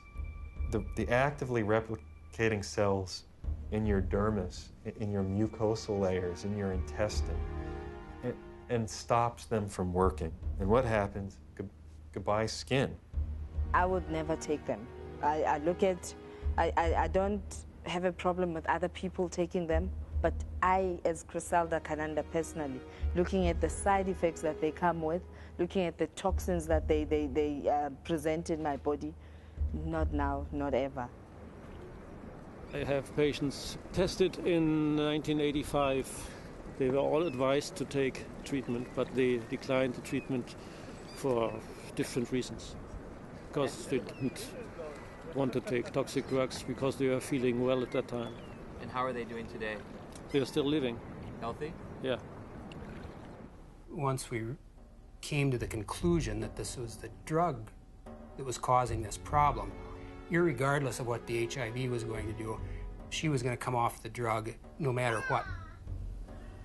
S26: the actively replicating cells in your dermis, in your mucosal layers, in your intestine, and stops them from working. And what happens? Goodbye skin.
S31: I would never take them. I don't have a problem with other people taking them, but I, as Griselda Kananda personally, looking at the side effects that they come with, looking at the toxins that they present in my body, not now, not ever.
S5: I have patients tested in 1985. They were all advised to take treatment, but they declined the treatment for different reasons. Because they didn't want to take toxic drugs because they were feeling well at that time.
S4: And how are they doing today?
S5: They're still living.
S4: Healthy?
S5: Yeah.
S3: Once we came to the conclusion that this was the drug that was causing this problem, irregardless of what the HIV was going to do, she was going to come off the drug no matter what.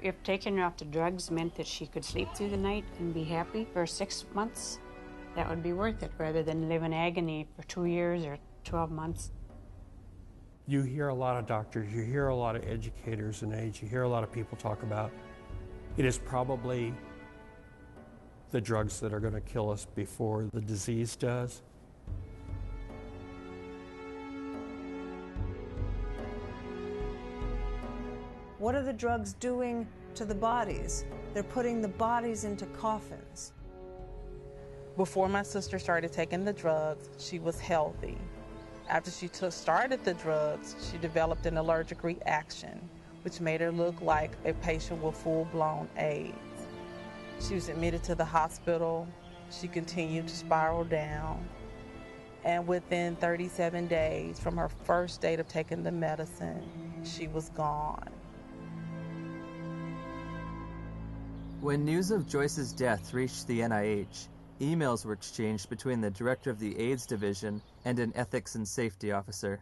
S1: If taking her off the drugs meant that she could sleep through the night and be happy for 6 months, that would be worth it, rather than live in agony for 2 years or 12 months.
S6: You hear a lot of doctors, you hear a lot of educators and aides, you hear a lot of people talk about it is probably the drugs that are going to kill us before the disease does.
S12: What are the drugs doing to the bodies? They're putting the bodies into coffins.
S29: Before my sister started taking the drugs, she was healthy. After she started the drugs, she developed an allergic reaction, which made her look like a patient with full-blown AIDS. She was admitted to the hospital. She continued to spiral down. And within 37 days from her first date of taking the medicine, she was gone.
S4: When news of Joyce's death reached the NIH, emails were exchanged between the director of the AIDS division and an ethics and safety officer.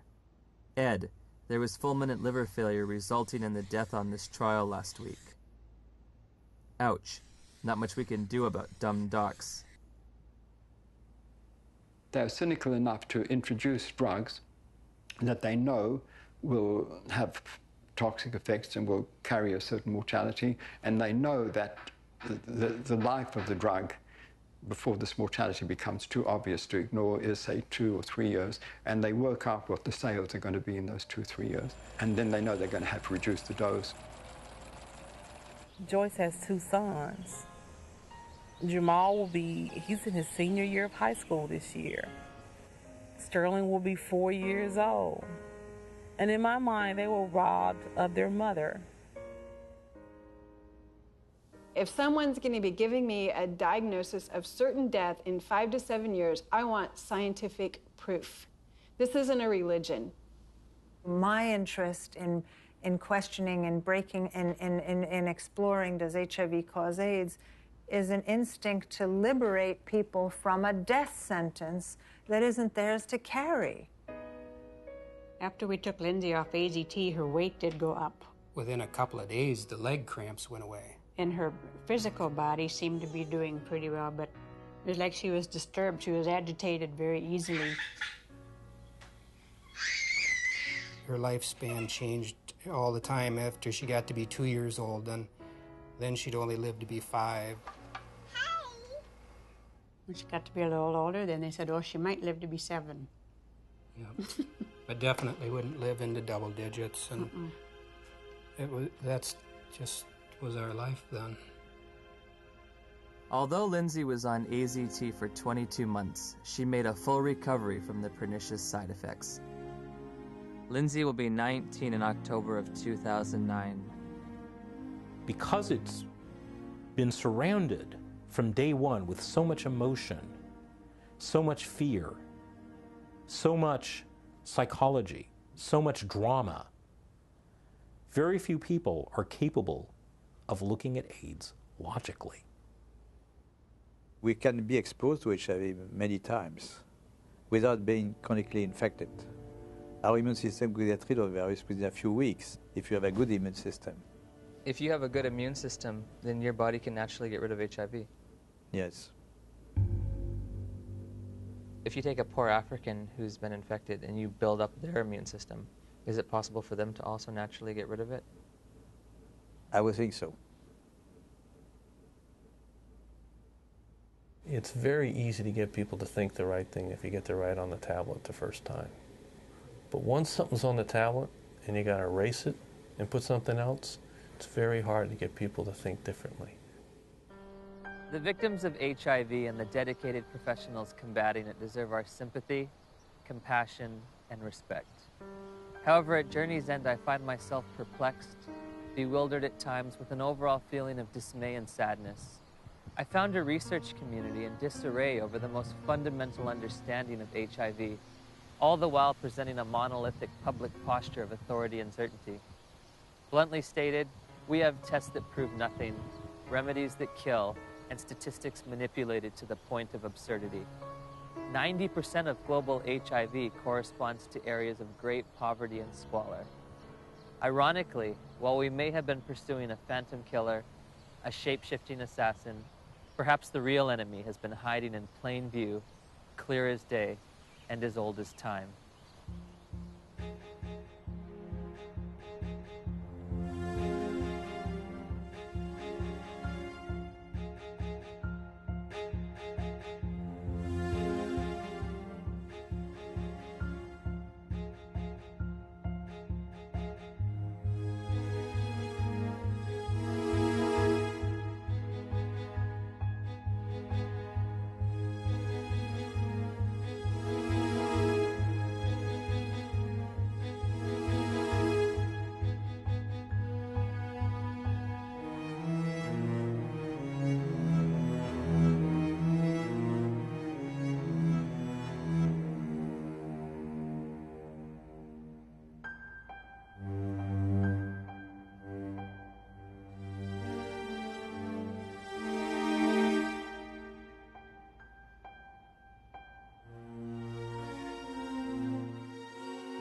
S4: Ed, there was fulminant liver failure resulting in the death on this trial last week. Ouch. Not much we can do about dumb docs.
S13: They're cynical enough to introduce drugs that they know will have toxic effects and will carry a certain mortality, and they know that the life of the drug before this mortality becomes too obvious to ignore is, say, 2 or 3 years, and they work out what the sales are going to be in those 2 or 3 years, and then they know they're going to have to reduce the dose.
S29: Joyce has 2 sons. Jamal he's in his senior year of high school this year. Sterling will be 4 years old. And in my mind, they were robbed of their mother.
S15: If someone's going to be giving me a diagnosis of certain death in 5 to 7 years, I want scientific proof. This isn't a religion.
S12: My interest in questioning and breaking and exploring does HIV cause AIDS is an instinct to liberate people from a death sentence that isn't theirs to carry.
S1: After we took Lindsay off AZT, her weight did go up.
S3: Within a couple of days, the leg cramps went away.
S1: And her physical body seemed to be doing pretty well, but it was like she was disturbed. She was agitated very easily.
S3: Her lifespan changed all the time after she got to be 2 years old, and then she'd only live to be 5.
S1: When she got to be a little older, then they said, oh, she might live to be 7.
S3: Yep. But definitely wouldn't live into double digits, and that's just was our life then.
S4: Although Lindsay was on AZT for 22 months, she made a full recovery from the pernicious side effects. Lindsay will be 19 in October of 2009.
S16: Because it's been surrounded from day one with so much emotion, so much fear, so much psychology, so much drama, very few people are capable of looking at AIDS logically.
S27: We can be exposed to HIV many times without being chronically infected. Our immune system could get rid of the virus within a few weeks if you have a good immune system.
S4: If you have a good immune system, then your body can naturally get rid of HIV.
S27: Yes.
S4: If you take a poor African who's been infected and you build up their immune system, is it possible for them to also naturally get rid of it?
S27: I would think so.
S16: It's very easy to get people to think the right thing if you get the right on the tablet the first time. But once something's on the tablet and you got to erase it and put something else, it's very hard to get people to think differently.
S4: The victims of HIV and the dedicated professionals combating it deserve our sympathy, compassion, and respect. However, at Journey's End, I find myself perplexed, bewildered at times with an overall feeling of dismay and sadness. I found a research community in disarray over the most fundamental understanding of HIV, all the while presenting a monolithic public posture of authority and certainty. Bluntly stated, we have tests that prove nothing, remedies that kill, and statistics manipulated to the point of absurdity. 90% of global HIV corresponds to areas of great poverty and squalor. Ironically, while we may have been pursuing a phantom killer, a shape-shifting assassin, perhaps the real enemy has been hiding in plain view, clear as day, and as old as time.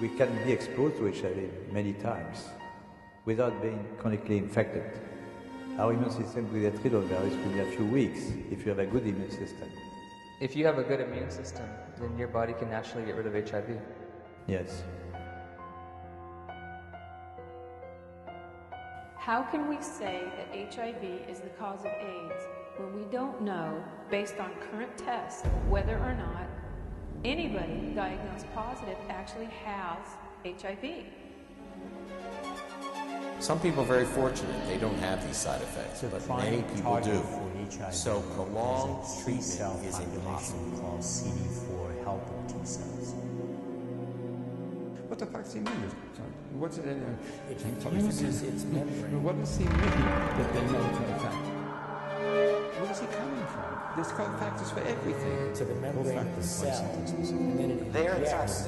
S27: We can be exposed to HIV many times without being chronically infected. Our immune system will get rid of virus within a few weeks if you have a good immune system.
S2: If you have a good immune system, then your body can naturally get rid of HIV.
S27: Yes.
S8: How can we say that HIV is the cause of AIDS when we don't know, based on current tests, whether or not anybody diagnosed positive actually has HIV?
S25: Some people are very fortunate. They don't have these side effects, but many people do. So prolonged treatment is impossible.
S14: Called CD4 helper T cells.
S13: What the fuck does he mean? What's it in?
S14: It uses its membrane.
S13: What does he mean that they know cofactor? Where is he coming from? There's cofactors for everything.
S14: To the membrane of the cell. And then it
S2: There it's our cell.